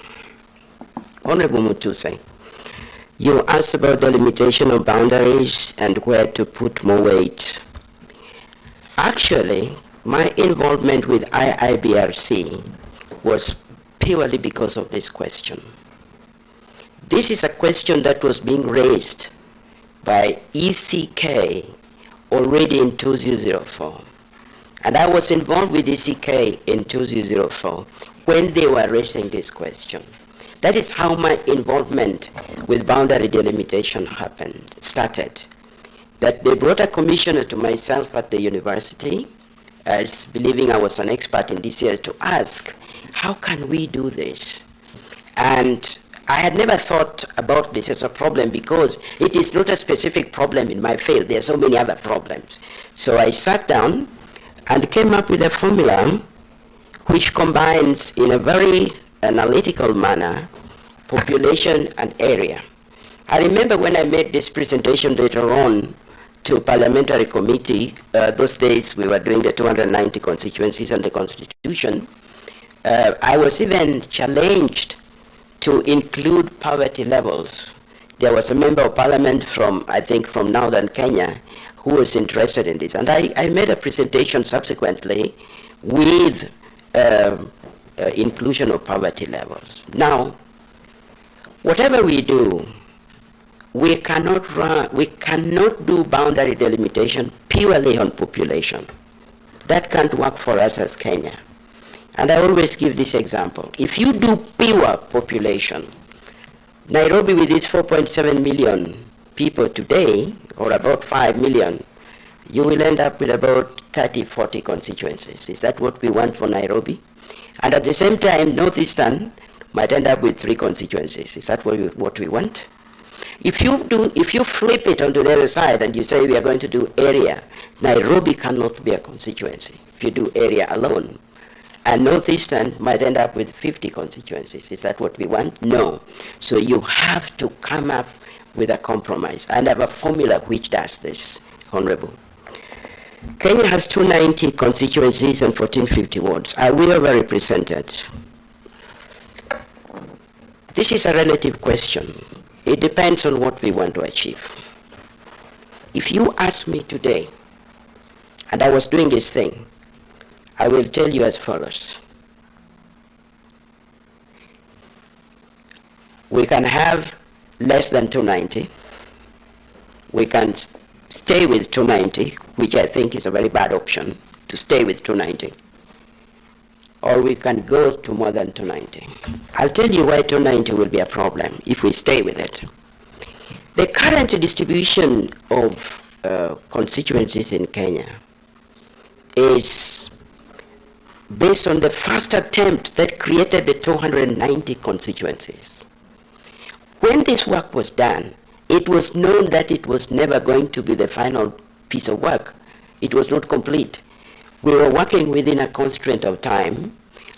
Honorable Mutuse, you asked about the limitation of boundaries and where to put more weight. Actually, my involvement with IIBRC was purely because of this question. This is a question that was being raised by ECK already in 2004. And I was involved with ECK in 2004 when they were raising this question. That is how my involvement with boundary delimitation started. That they brought a commissioner to myself at the university, as believing I was an expert in this area, to ask, how can we do this? And I had never thought about this as a problem because it is not a specific problem in my field. There are so many other problems. So I sat down and came up with a formula which combines in a very analytical manner population and area. I remember when I made this presentation later on to parliamentary committee, those days we were doing the 290 constituencies and the constitution, I was even challenged to include poverty levels. There was a member of parliament from, I think, from northern Kenya who was interested in this. And I made a presentation subsequently with inclusion of poverty levels. Now, whatever we do, we cannot do boundary delimitation purely on population. That can't work for us as Kenya. And I always give this example. If you do pure population, Nairobi with its 4.7 million people today, or about 5 million, you will end up with about 30, 40 constituencies. Is that what we want for Nairobi? And at the same time, Northeastern might end up with 3 constituencies. Is that what we want? If you flip it onto the other side and you say we are going to do area, Nairobi cannot be a constituency if you do area alone. And Northeastern might end up with 50 constituencies. Is that what we want? No. So you have to come up with a compromise and have a formula which does this, Honorable. Kenya has 290 constituencies and 1450 wards. Are we overrepresented? This is a relative question. It depends on what we want to achieve. If you ask me today, and I was doing this thing, I will tell you as follows. We can have less than 290. We can stay with 290, which I think is a very bad option, to stay with 290. Or we can go to more than 290. I'll tell you why 290 will be a problem if we stay with it. The current distribution of constituencies in Kenya is based on the first attempt that created the 290 constituencies. When this work was done, it was known that it was never going to be the final piece of work. It was not complete. We were working within a constraint of time,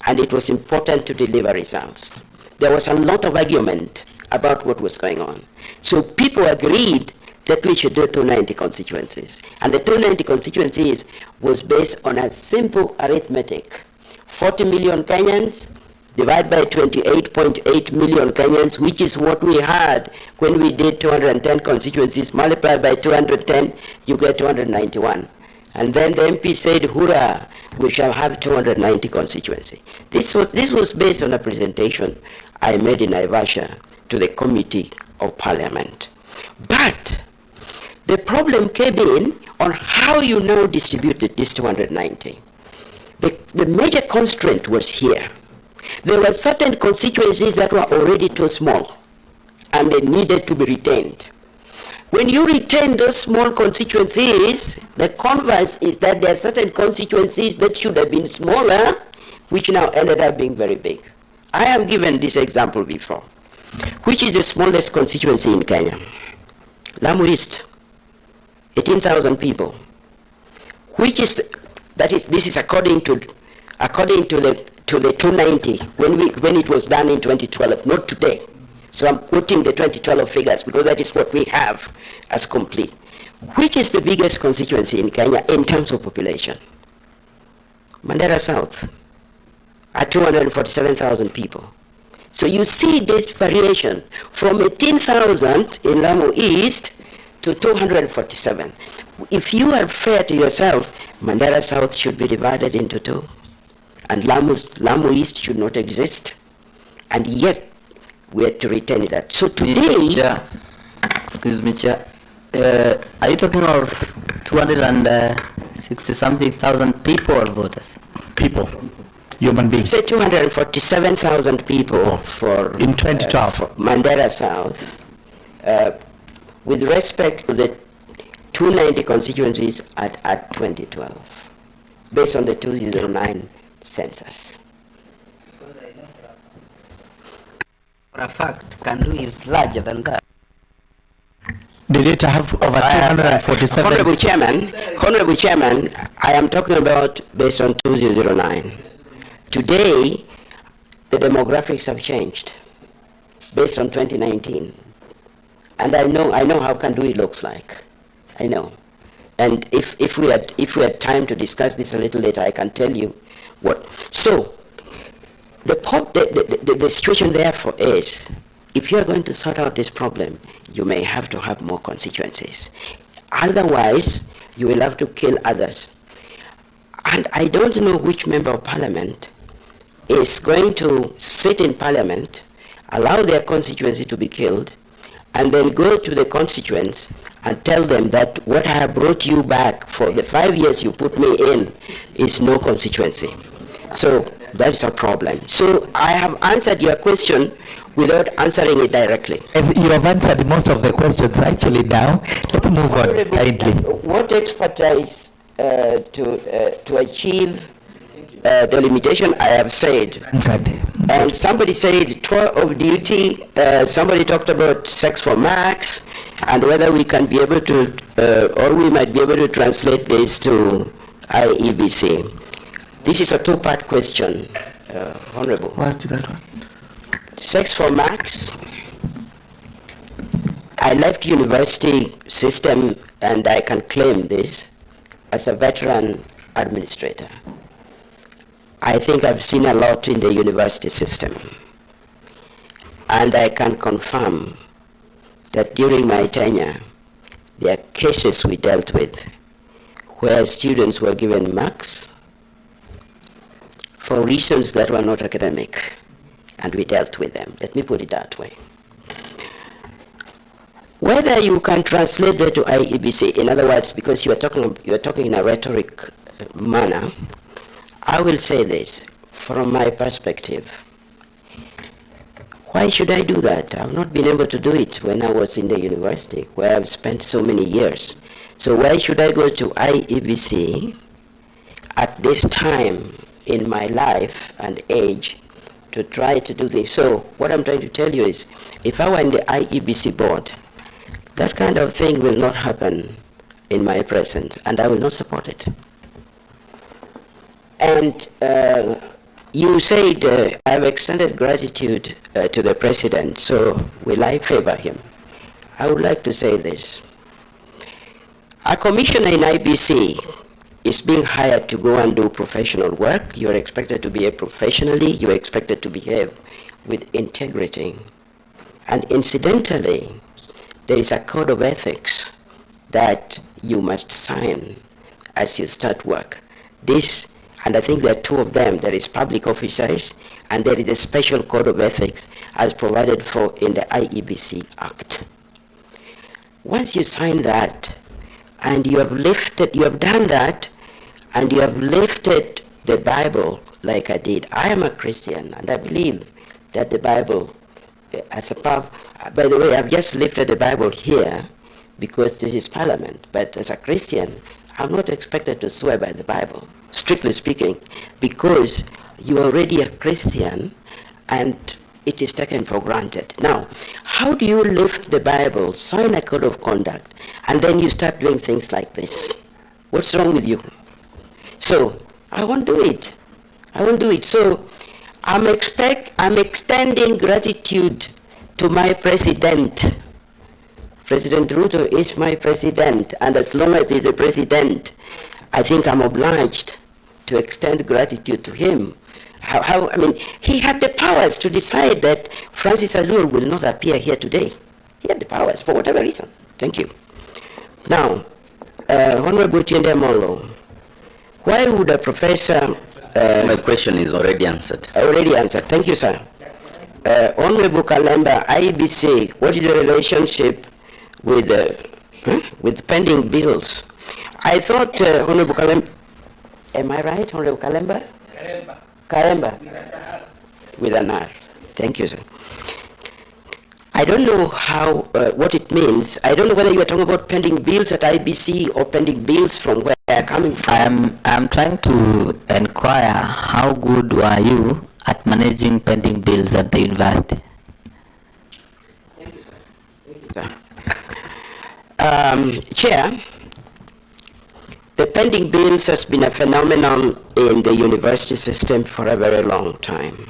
and it was important to deliver results. There was a lot of argument about what was going on. So people agreed that we should do 290 constituencies. And the 290 constituencies was based on a simple arithmetic. 40 million Kenyans divided by 28.8 million Kenyans, which is what we had when we did 210 constituencies, multiplied by 210, you get 291. And then the MP said, hurrah, we shall have 290 constituency. This was based on a presentation I made in Naivasha to the Committee of Parliament. But the problem came in on how you now distributed this 290. The major constraint was here. There were certain constituencies that were already too small, and they needed to be retained. When you retain those small constituencies, the converse is that there are certain constituencies that should have been smaller, which now ended up being very big. I have given this example before. Which is the smallest constituency in Kenya? Lamu East, 18,000 people. This is according to the 290 when it was done in 2012, not today. So I'm quoting the 2012 figures because that is what we have as complete. Which is the biggest constituency in Kenya in terms of population? Mandera South, at 247,000 people. So you see this variation from 18,000 in Lamu East to 247. If you are fair to yourself, Mandera South should be divided into 2. And Lamu East should not exist. And yet, we had to retain that. So today... Chair, excuse me, Chair. Are you talking of 260-something thousand people or voters? People, human beings. Say 247,000 people for... In 2012. For Mandera South. With respect to the 290 constituencies at 2012, based on the 2009 census. For a fact, Kandu is larger than that. Did it have over 247? Honorable Chairman, I am talking about based on 2009. Today, the demographics have changed based on 2019. And I know how Kandui looks like. I know. And if we had time to discuss this a little later, I can tell you what. So, the situation therefore is, if you are going to sort out this problem, you may have to have more constituencies. Otherwise, you will have to kill others. And I don't know which member of parliament is going to sit in parliament allow their constituency to be killed, and then go to the constituents and tell them that what I have brought you back for the 5 years you put me in is no constituency. So that's a problem. So I have answered your question without answering it directly. You have answered most of the questions actually now. Let's move on kindly. What expertise to achieve delimitation, I have said. Answered. And somebody said tour of duty, somebody talked about sex for max, and whether we can be able to, or we might be able to translate this to IEBC. This is a two-part question, Honorable. What's that one? Sex for max. I left university system, and I can claim this as a veteran administrator. I think I've seen a lot in the university system, and I can confirm that during my tenure, there are cases we dealt with where students were given marks for reasons that were not academic, and we dealt with them. Let me put it that way. Whether you can translate that to IEBC, in other words, because you are talking in a rhetoric manner, I will say this from my perspective. Why should I do that? I've not been able to do it when I was in the university, where I've spent so many years. So why should I go to IEBC at this time in my life and age to try to do this? So what I'm trying to tell you is, if I were in the IEBC board, that kind of thing will not happen in my presence, and I will not support it. And you said I've extended gratitude to the president, so will I favor him? I would like to say this. A commissioner in IBC is being hired to go and do professional work. You're expected to behave professionally. You're expected to behave with integrity. And incidentally, there is a code of ethics that you must sign as you start work. This, and I think there are two of them. There is public officers, and there is a special code of ethics as provided for in the IEBC Act. Once you sign that, and you have done that, and you have lifted the Bible like I did. I am a Christian, and I believe that the Bible, as a power, by the way, I've just lifted the Bible here because this is Parliament, but as a Christian, I'm not expected to swear by the Bible, strictly speaking, because you are already a Christian and it is taken for granted. Now, how do you lift the Bible, sign a code of conduct, and then you start doing things like this? What's wrong with you? So, I won't do it. I won't do it. So, I'm extending gratitude to my president. President Ruto is my president, and as long as he's the president, I think I'm obliged to extend gratitude to him. I mean, he had the powers to decide that Francis Alur will not appear here today. He had the powers for whatever reason. Thank you. Now, Honorable Tiende Molo, why would a professor... My question is already answered. Already answered. Thank you, sir. Honorable Kalemba, IEBC, what is the relationship with pending bills? I thought, Honorable Kalemba, am I right, Honorable Kalemba? Kalemba. With an R. Thank you, sir. I don't know how, what it means. I don't know whether you are talking about pending bills at IBC or pending bills from where they are coming from. I'm trying to inquire how good were you at managing pending bills at the university? Thank you, sir. Thank you, sir. Chair, the pending bills has been a phenomenon in the university system for a very long time.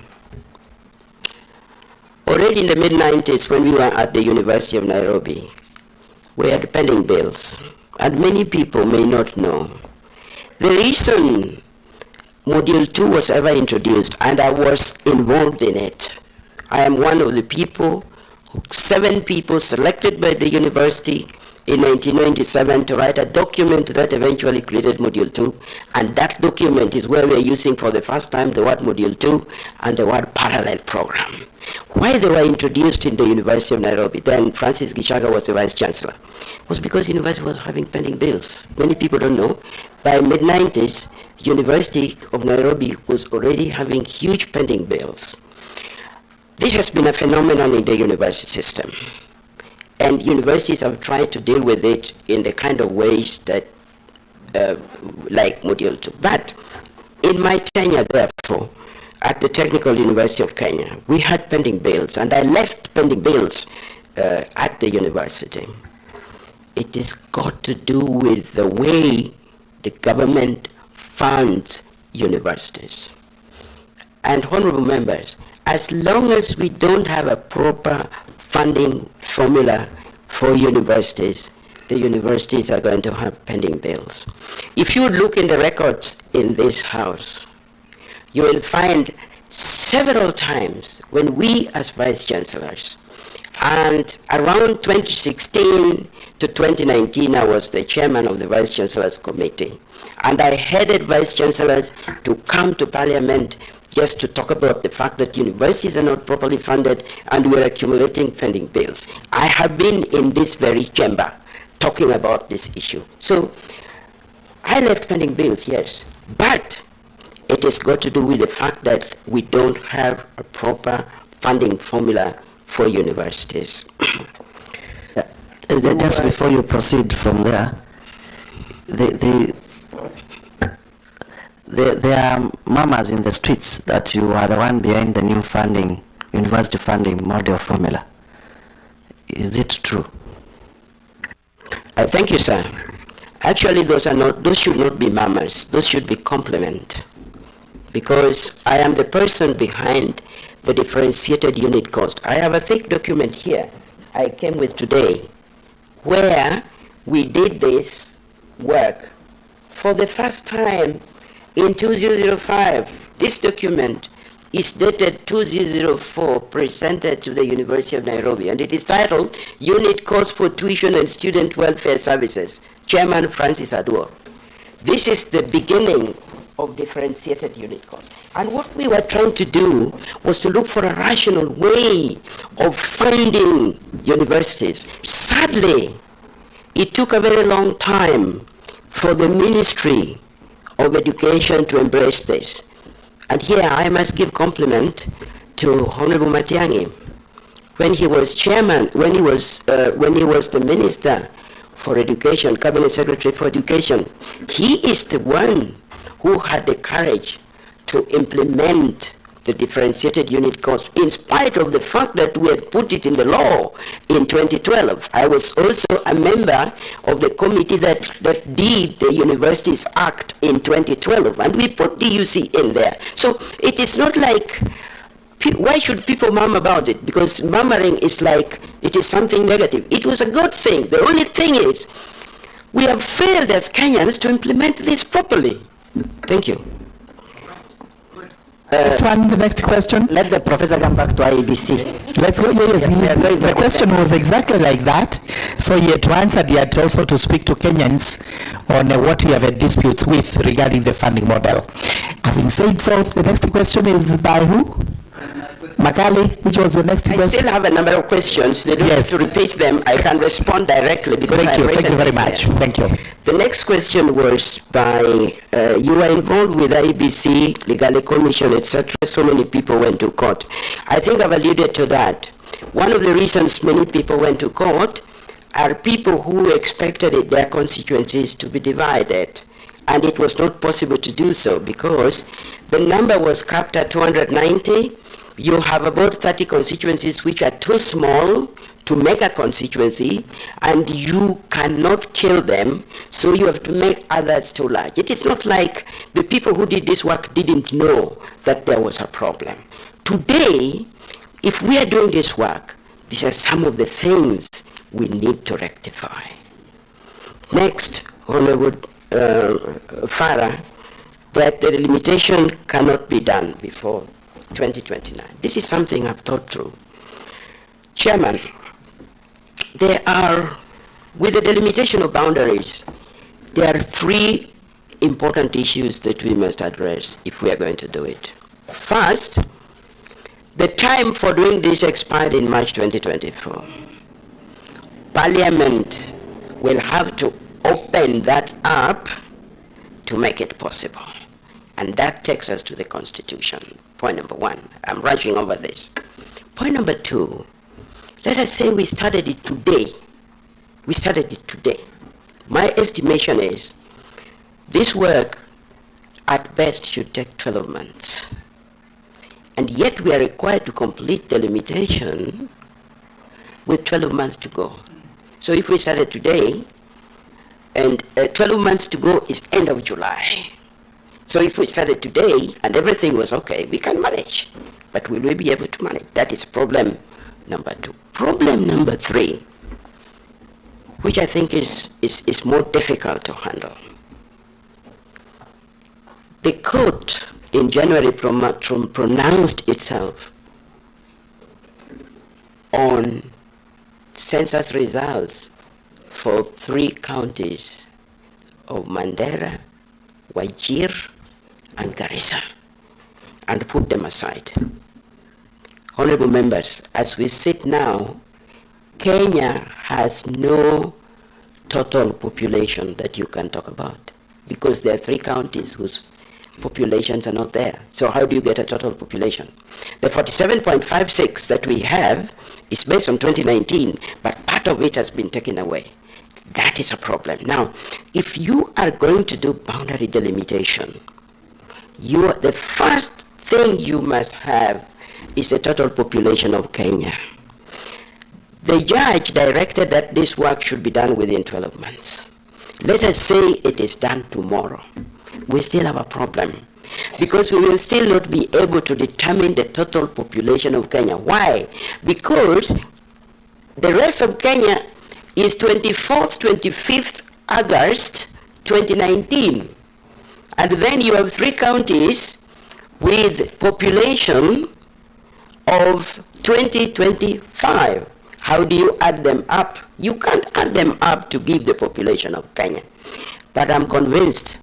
Already in the mid-90s, when we were at the University of Nairobi, we had pending bills, and many people may not know. The reason Module 2 was ever introduced, and I was involved in it, I am one of the people, 7 people selected by the university in 1997 to write a document that eventually created Module 2, and that document is where we are using for the first time the word Module 2 and the word parallel program. why they were introduced in the University of Nairobi, then Francis Gichaga was the Vice Chancellor, was because the university was having pending bills. Many people don't know. By mid-90s, University of Nairobi was already having huge pending bills. This has been a phenomenon in the university system. And universities have tried to deal with it in the kind of ways that, like Module 2. But in my tenure, therefore, at the Technical University of Kenya, we had pending bills, and I left pending bills at the university. It has got to do with the way the government funds universities. And honorable members, as long as we don't have a proper funding formula for universities, the universities are going to have pending bills. If you look in the records in this house, you will find several times when we as vice chancellors, and around 2016 to 2019, I was the chairman of the vice chancellors committee, and I headed vice chancellors to come to parliament just to talk about the fact that universities are not properly funded and we're accumulating pending bills. I have been in this very chamber talking about this issue. So I left pending bills, yes, but it has got to do with the fact that we don't have a proper funding formula for universities. Just before you proceed from there, there are murmurs in the streets that you are the one behind the new funding, university funding model formula. Is it true? Thank you, sir. Actually, those should not be murmurs. Those should be compliment. Because I am the person behind the differentiated unit cost. I have a thick document here I came with today where we did this work for the first time in 2005. This document is dated 2004, presented to the University of Nairobi, and it is titled Unit Cost for Tuition and Student Welfare Services, Chairman Francis Aduo. This is the beginning of differentiated unit cost. And what we were trying to do was to look for a rational way of funding universities. Sadly, it took a very long time for the Ministry of Education to embrace this. And here I must give compliment to Honorable Matiang'i. When he was chairman, when he was the Minister for Education, Cabinet Secretary for Education, he is the one who had the courage to implement the differentiated unit cost, in spite of the fact that we had put it in the law in 2012. I was also a member of the committee that did the Universities Act in 2012, and we put DUC in there. So it is not like, why should people murmur about it? Because murmuring is like, it is something negative. It was a good thing. The only thing is, we have failed as Kenyans to implement this properly. Thank you. This one, the next question. Let the professor come back to IEBC. Let's go. Yes, the question was exactly like that. So he had to answer, he had also to speak to Kenyans on what we have had disputes with regarding the funding model. Having said so, the next question is by who? Makali, which was the next question? I still have a number of questions. They don't have to repeat them. I can respond directly because thank you very much. Thank you. The next question was by, you were involved with IEBC, Legal Commission, etc. So many people went to court. I think I've alluded to that. One of the reasons many people went to court are people who expected their constituencies to be divided. And it was not possible to do so because the number was capped at 290. You have about 30 constituencies which are too small to make a constituency, and you cannot kill them, so you have to make others too large. It is not like the people who did this work didn't know that there was a problem. Today, if we are doing this work, these are some of the things we need to rectify. Next, Honorable Farah, that the delimitation cannot be done before 2029. This is something I've thought through. Chairman, there are, with the delimitation of boundaries, there are three important issues that we must address if we are going to do it. First, the time time for doing this expired in March 2024. Parliament will have to open that up to make it possible. And that takes us to the Constitution. Point number one. I'm rushing over this. Point number two. Let us say we started it today. We started it today. My estimation is this work at best should take 12 months. And yet we are required to complete the limitation with 12 months to go. So if we started today, and 12 months to go is end of July. So if we started today and everything was okay, we can manage. But will we be able to manage? That is problem number two. Problem number three, which I think is more difficult to handle. The court in January pronounced itself on census results for 3 counties of Mandera, Wajir, and Garissa, and put them aside. Honorable members, as we sit now, Kenya has no total population that you can talk about because there are 3 counties whose populations are not there. So how do you get a total population? The 47.56 that we have is based on 2019, but part of it has been taken away. That is a problem. Now, if you are going to do boundary delimitation, the first thing you must have is the total population of Kenya. The judge directed that this work should be done within 12 months. Let us say it is done tomorrow. We still have a problem because we will still not be able to determine the total population of Kenya. Why? Because the rest of Kenya is 24th, 25th August 2019. And then you have 3 counties with population of 2025. How do you add them up? You can't add them up to give the population of Kenya. But I'm convinced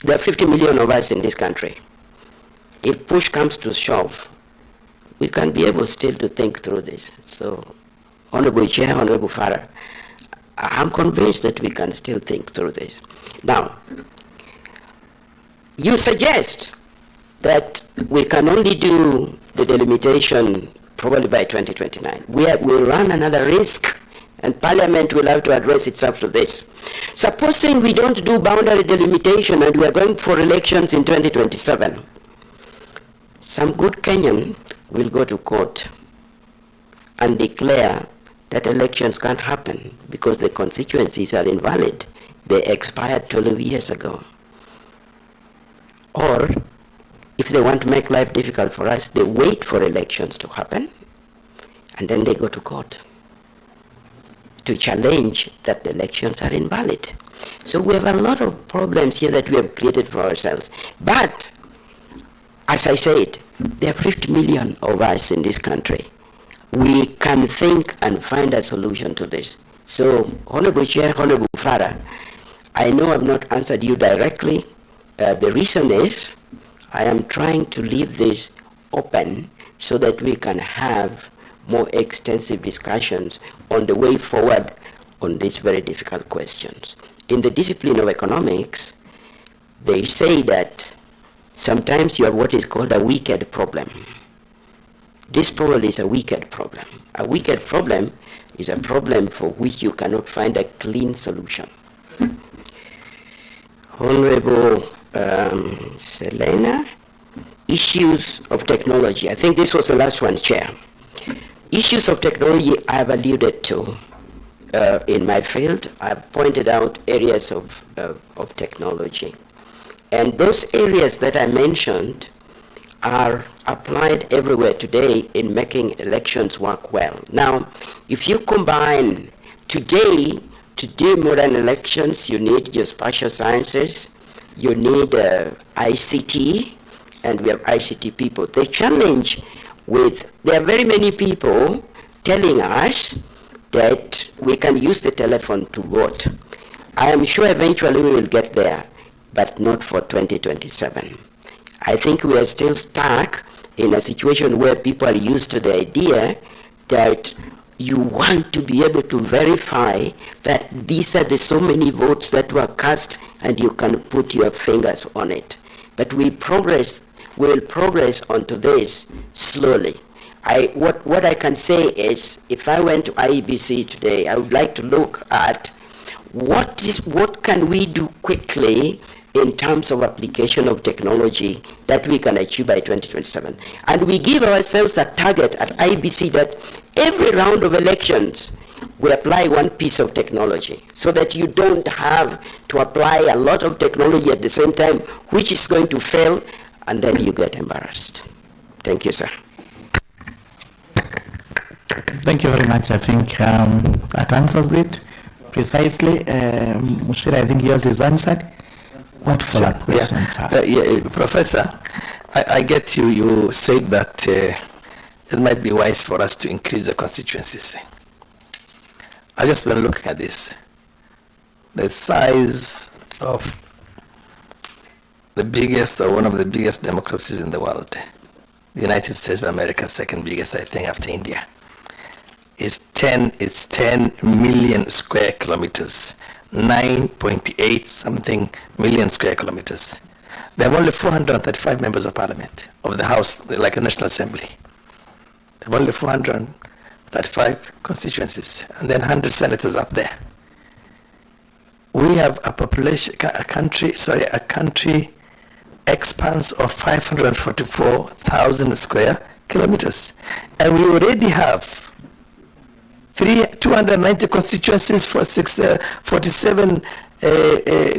there are 50 million of us in this country. If push comes to shove, we can be able still to think through this. So, Honorable Chair, Honorable Farah, I'm convinced that we can still think through this. Now, you suggest that we can only do the delimitation probably by 2029. We'll run another risk, and Parliament will have to address itself to this. Supposing we don't do boundary delimitation and we are going for elections in 2027, some good Kenyan will go to court and declare that elections can't happen because the constituencies are invalid. They expired 12 years ago. Or, if they want to make life difficult for us, they wait for elections to happen, and then they go to court to challenge that the elections are invalid. So we have a lot of problems here that we have created for ourselves. But, as I said, there are 50 million of us in this country. We can think and find a solution to this. So, Honorable Chair, Honorable Farah, I know I've not answered you directly. The reason is I am trying to leave this open so that we can have more extensive discussions on the way forward on these very difficult questions. In the discipline of economics, they say that sometimes you have what is called a wicked problem. This probably is a wicked problem. A wicked problem is a problem for which you cannot find a clean solution. Honorable Selena, issues of technology. I think this was the last one, Chair. Issues of technology I have alluded to in my field. I've pointed out areas of technology. And those areas that I mentioned are applied everywhere today in making elections work well. Now, if you combine today, to do modern elections, you need geospatial sciences, you need ICT, and we have ICT people. The challenge there are very many people telling us that we can use the telephone to vote. I am sure eventually we will get there, but not for 2027. I think we are still stuck in a situation where people are used to the idea that you want to be able to verify that these are the so many votes that were cast and you can put your fingers on it. But we'll progress onto this slowly. What I can say is, if I went to IEBC today, I would like to look at what can we do quickly in terms of application of technology that we can achieve by 2027. And we give ourselves a target at IEBC that every round of elections we apply one piece of technology, so that you don't have to apply a lot of technology at the same time, which is going to fail, and then you get embarrassed. Thank you, sir. Thank you very much. I think that answers it precisely. Mushira, I think yours is answered. What follow-up question? Professor, I get you. You said that it might be wise for us to increase the constituencies. I just been looking at this. The size of the biggest or one of the biggest democracies in the world, the United States of America, second biggest, I think, after India, is 10 million square kilometers, 9.8 something million square kilometers. There are only 435 members of parliament of the House, like a National Assembly. There are only 435 constituencies, and then 100 senators up there. We have a country expanse of 544,000 square kilometers, and we already have 290 constituencies for 47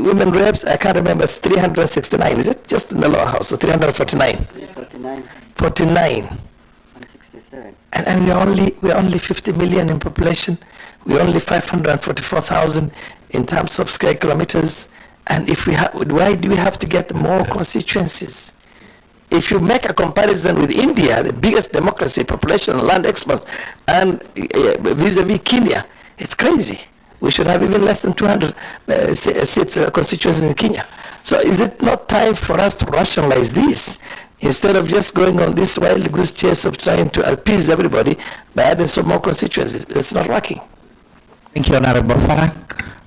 women reps. I can't remember, it's 369. Is it just in the lower house? So 349. 49. And we're only 50 million in population. We're only 544,000 in terms of square kilometers. And if why do we have to get more constituencies? If you make a comparison with India, the biggest democracy, population, land expanse, and vis-a-vis Kenya, it's crazy. We should have even less than 200 seats constituencies in Kenya. So is it not time for us to rationalize this, instead of just going on this wild goose chase of trying to appease everybody by adding some more constituencies? It's not working. Thank you, Honorable Farah.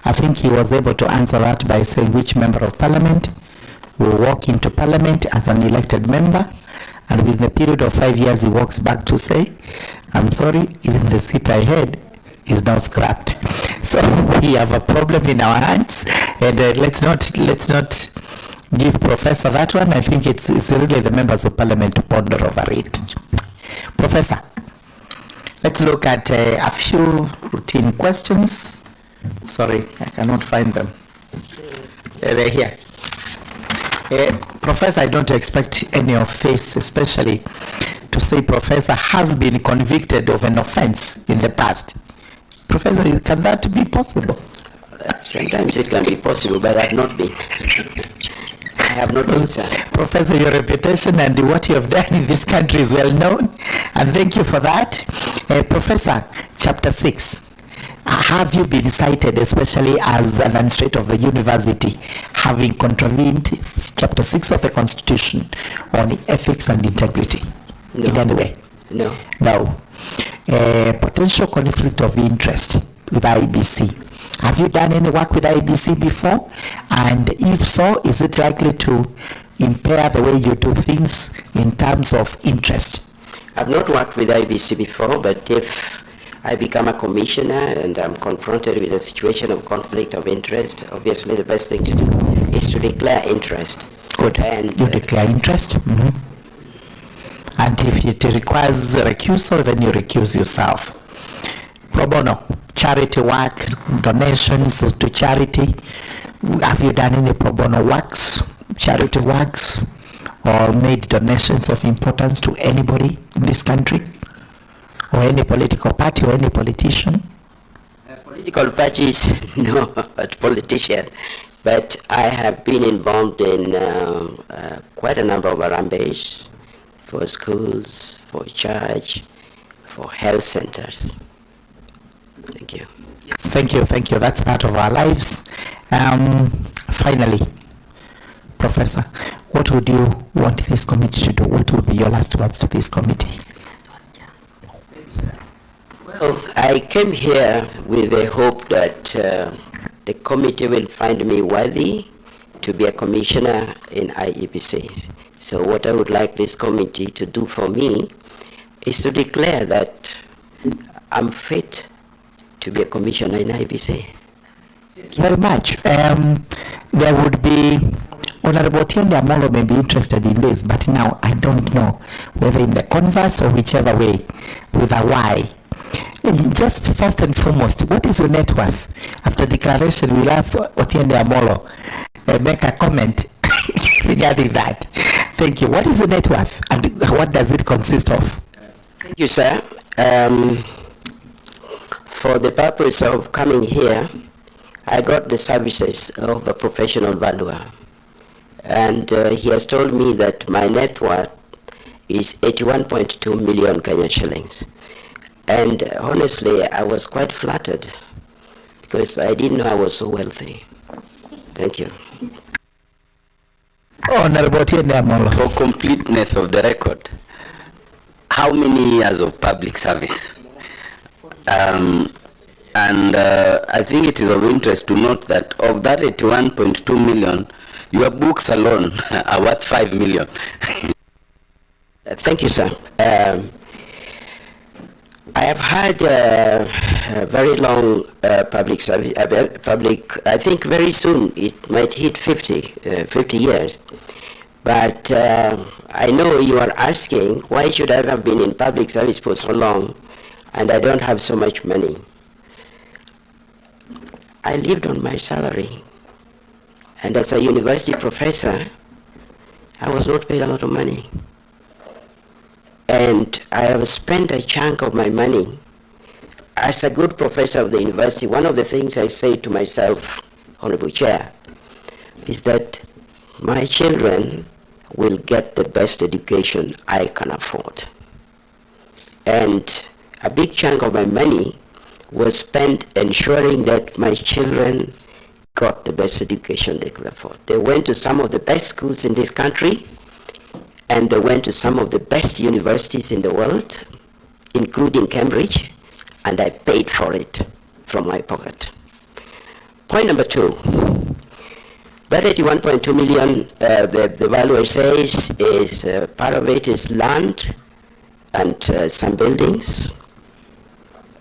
I think he was able to answer that by saying which member of parliament will walk into parliament as an elected member, and within the period of 5 years he walks back to say, I'm sorry, even the seat I had is now scrapped. So we have a problem in our hands, and let's not give Professor that one. I think it's really the members of parliament to ponder over it. Professor, let's look at a few routine questions. Sorry, I cannot find them. They're here. Professor, I don't expect any of this, especially to say Professor has been convicted of an offense in the past. Professor, can that be possible? Sometimes it can be possible, but I have not been. I have not been, sir. Professor, your reputation and what you have done in this country is well known, and thank you for that. Professor, Chapter 6. Have you been cited, especially as an administrator of the university, having contravened Chapter 6 of the Constitution on ethics and integrity? No. In any way? No. No. Potential conflict of interest with IEBC. Have you done any work with IEBC before? And if so, is it likely to impair the way you do things in terms of interest? I've not worked with IEBC before, but if I become a commissioner and I'm confronted with a situation of conflict of interest, obviously the best thing to do is to declare interest. Good. And you declare interest? Mm-hmm. And if it requires recusal, then you recuse yourself. Pro bono, charity work, donations to charity. Have you done any pro bono works, charity works, or made donations of importance to anybody in this country? Or any political party or any politician? Political parties, no, but politician. But I have been involved in quite a number of Harambes for schools, for church, for health centers. Thank you. Yes, thank you. That's part of our lives. Finally, Professor, what would you want this committee to do? What would be your last words to this committee? Well, I came here with the hope that the committee will find me worthy to be a commissioner in IEBC. So what I would like this committee to do for me is to declare that I'm fit to be a commissioner in IEBC. Thank you very much. There would be, Honorable Tiende Amolo may be interested in this, but now I don't know whether in the converse or whichever way, with a why. Just first and foremost, what is your net worth? After declaration, we'll have Otiende Amolo make a comment regarding that. Thank you. What is your net worth and what does it consist of? Thank you, sir. For the purpose of coming here, I got the services of a professional valuer. And he has told me that my net worth is 81.2 million Kenya shillings. And honestly, I was quite flattered because I didn't know I was so wealthy. Thank you. Honorable Tiende Amolo. For completeness of the record, how many years of public service? And I think it is of interest to note that of that 81.2 million, your books alone are worth 5 million. Thank you, sir. I have had a very long public service, I think very soon it might hit 50 years. But I know you are asking, why should I have been in public service for so long and I don't have so much money? I lived on my salary. And as a university professor, I was not paid a lot of money. And I have spent a chunk of my money. As a good professor of the university, one of the things I say to myself, Honorable Chair, is that my children will get the best education I can afford. And a big chunk of my money was spent ensuring that my children got the best education they could afford. They went to some of the best schools in this country, and they went to some of the best universities in the world, including Cambridge, and I paid for it from my pocket. Point number two, that 81.2 million, the valuer says is part of it is land and some buildings.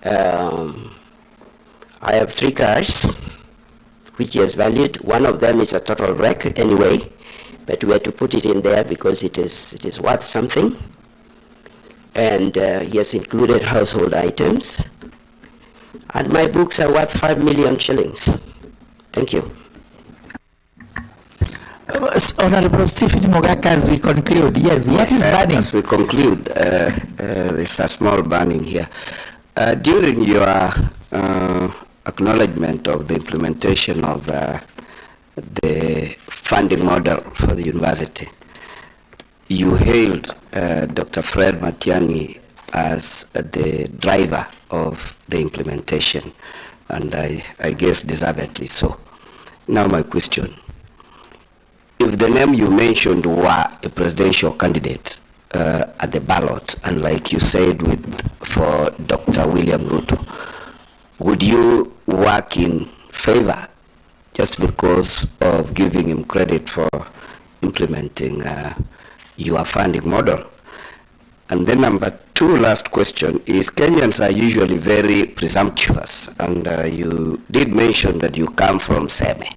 I have 3 cars, which he has valued. One of them is a total wreck anyway, but we had to put it in there because it is worth something. And he has included household items. And my books are worth 5 million shillings. Thank you. Honorable Stephen Mogaka, as we conclude, yes, what is burning? As we conclude, there's a small burning here. During your acknowledgement of the implementation of the funding model for the university, you hailed Dr. Fred Matiang'i as the driver of the implementation, and I guess deservedly so. Now my question, if the name you mentioned were a presidential candidate at the ballot, and like you said for Dr. William Ruto, would you work in favor just because of giving him credit for implementing your funding model? And then number 2, last question, is Kenyans are usually very presumptuous, and you did mention that you come from Seme.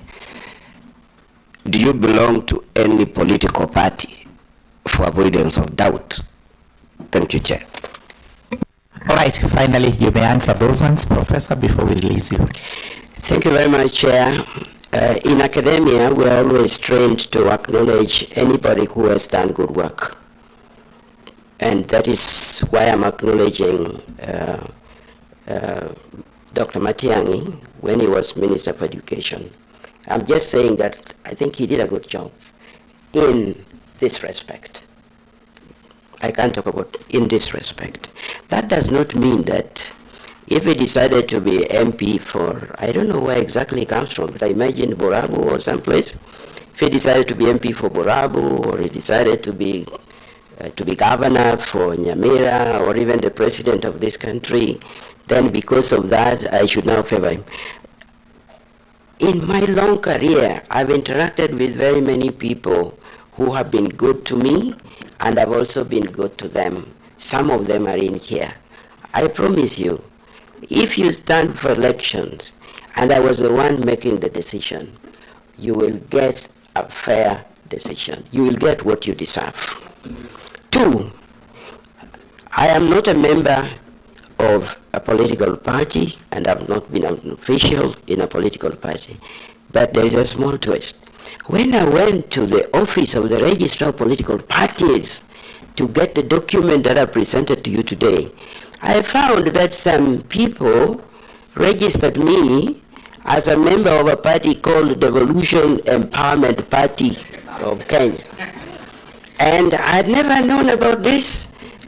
Do you belong to any political party for avoidance of doubt? Thank you, Chair. All right, finally, you may answer those ones, Professor, before we release you. Thank you very much, Chair. In academia, we are always trained to acknowledge anybody who has done good work. And that is why I'm acknowledging Dr. Matiang'i when he was Minister for Education. I'm just saying that I think he did a good job in this respect. I can't talk about in this respect. That does not mean that if he decided to be MP for, I don't know where exactly he comes from, but I imagine Borabu or someplace, if If he decided to be MP for Borabu, or he decided to be governor for Nyamira, or even the president of this country, then because of that, I should now favor him. In my long career, I've interacted with very many people who have been good to me, and I've also been good to them. Some of them are in here. I promise you, if you stand for elections, and I was the one making the decision, you will get a fair decision. You will get what you deserve. 2, I am not a member of a political party, and I've not been an official in a political party. But there is a small twist. When I went to the office of the Registrar of Political Parties to get the document that I presented to you today, I found that some people registered me as a member of a party called Devolution Empowerment Party of Kenya. And I had never known about this.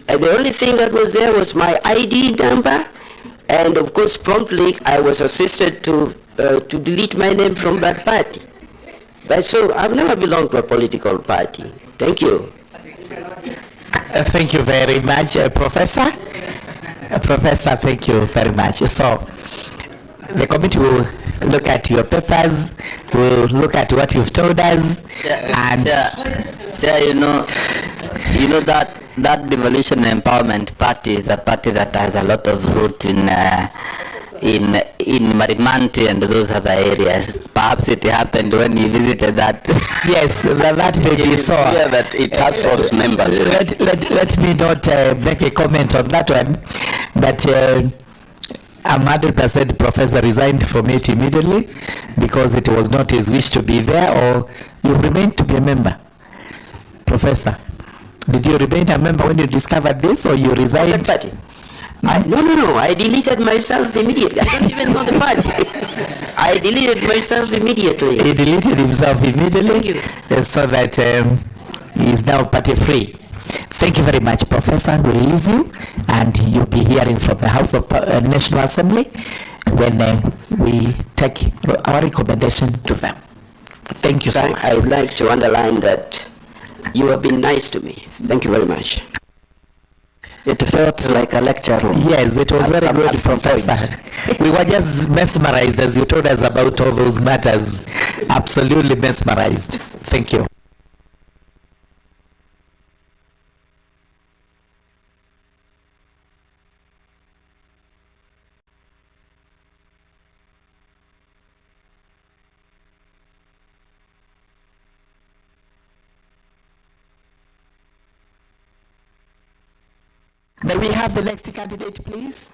And the only thing that was there was my ID number, and of course promptly I was assisted to delete my name from that party. But so I've never belonged to a political party. Thank you. Thank you very much, Professor. Professor, thank you very much. So the committee will look at your papers, will look at what you've told us, and you know that Devolution Empowerment Party is a party that has a lot of root in Marimanti and those other areas. Perhaps it happened when you visited that. Yes, that may be so. Yeah, that it has its members. Let me not make a comment on that one, but I'm 100% Professor resigned from it immediately because it was not his wish to be there, or you remained to be a member. Professor, did you remain a member when you discovered this, or you resigned? No. I deleted myself immediately. I don't even know the party. I deleted myself immediately. He deleted himself immediately, so that he is now party free. Thank you very much, Professor. We'll release you, and you'll be hearing from the House of National Assembly when we take our recommendation to them. Thank you, sir. I would like to underline that you have been nice to me. Thank you very much. It felt like a lecture room. Yes, it was very good, Professor. We were just mesmerized as you told us about all those matters. Absolutely mesmerized. Thank you. May we have the next candidate, please?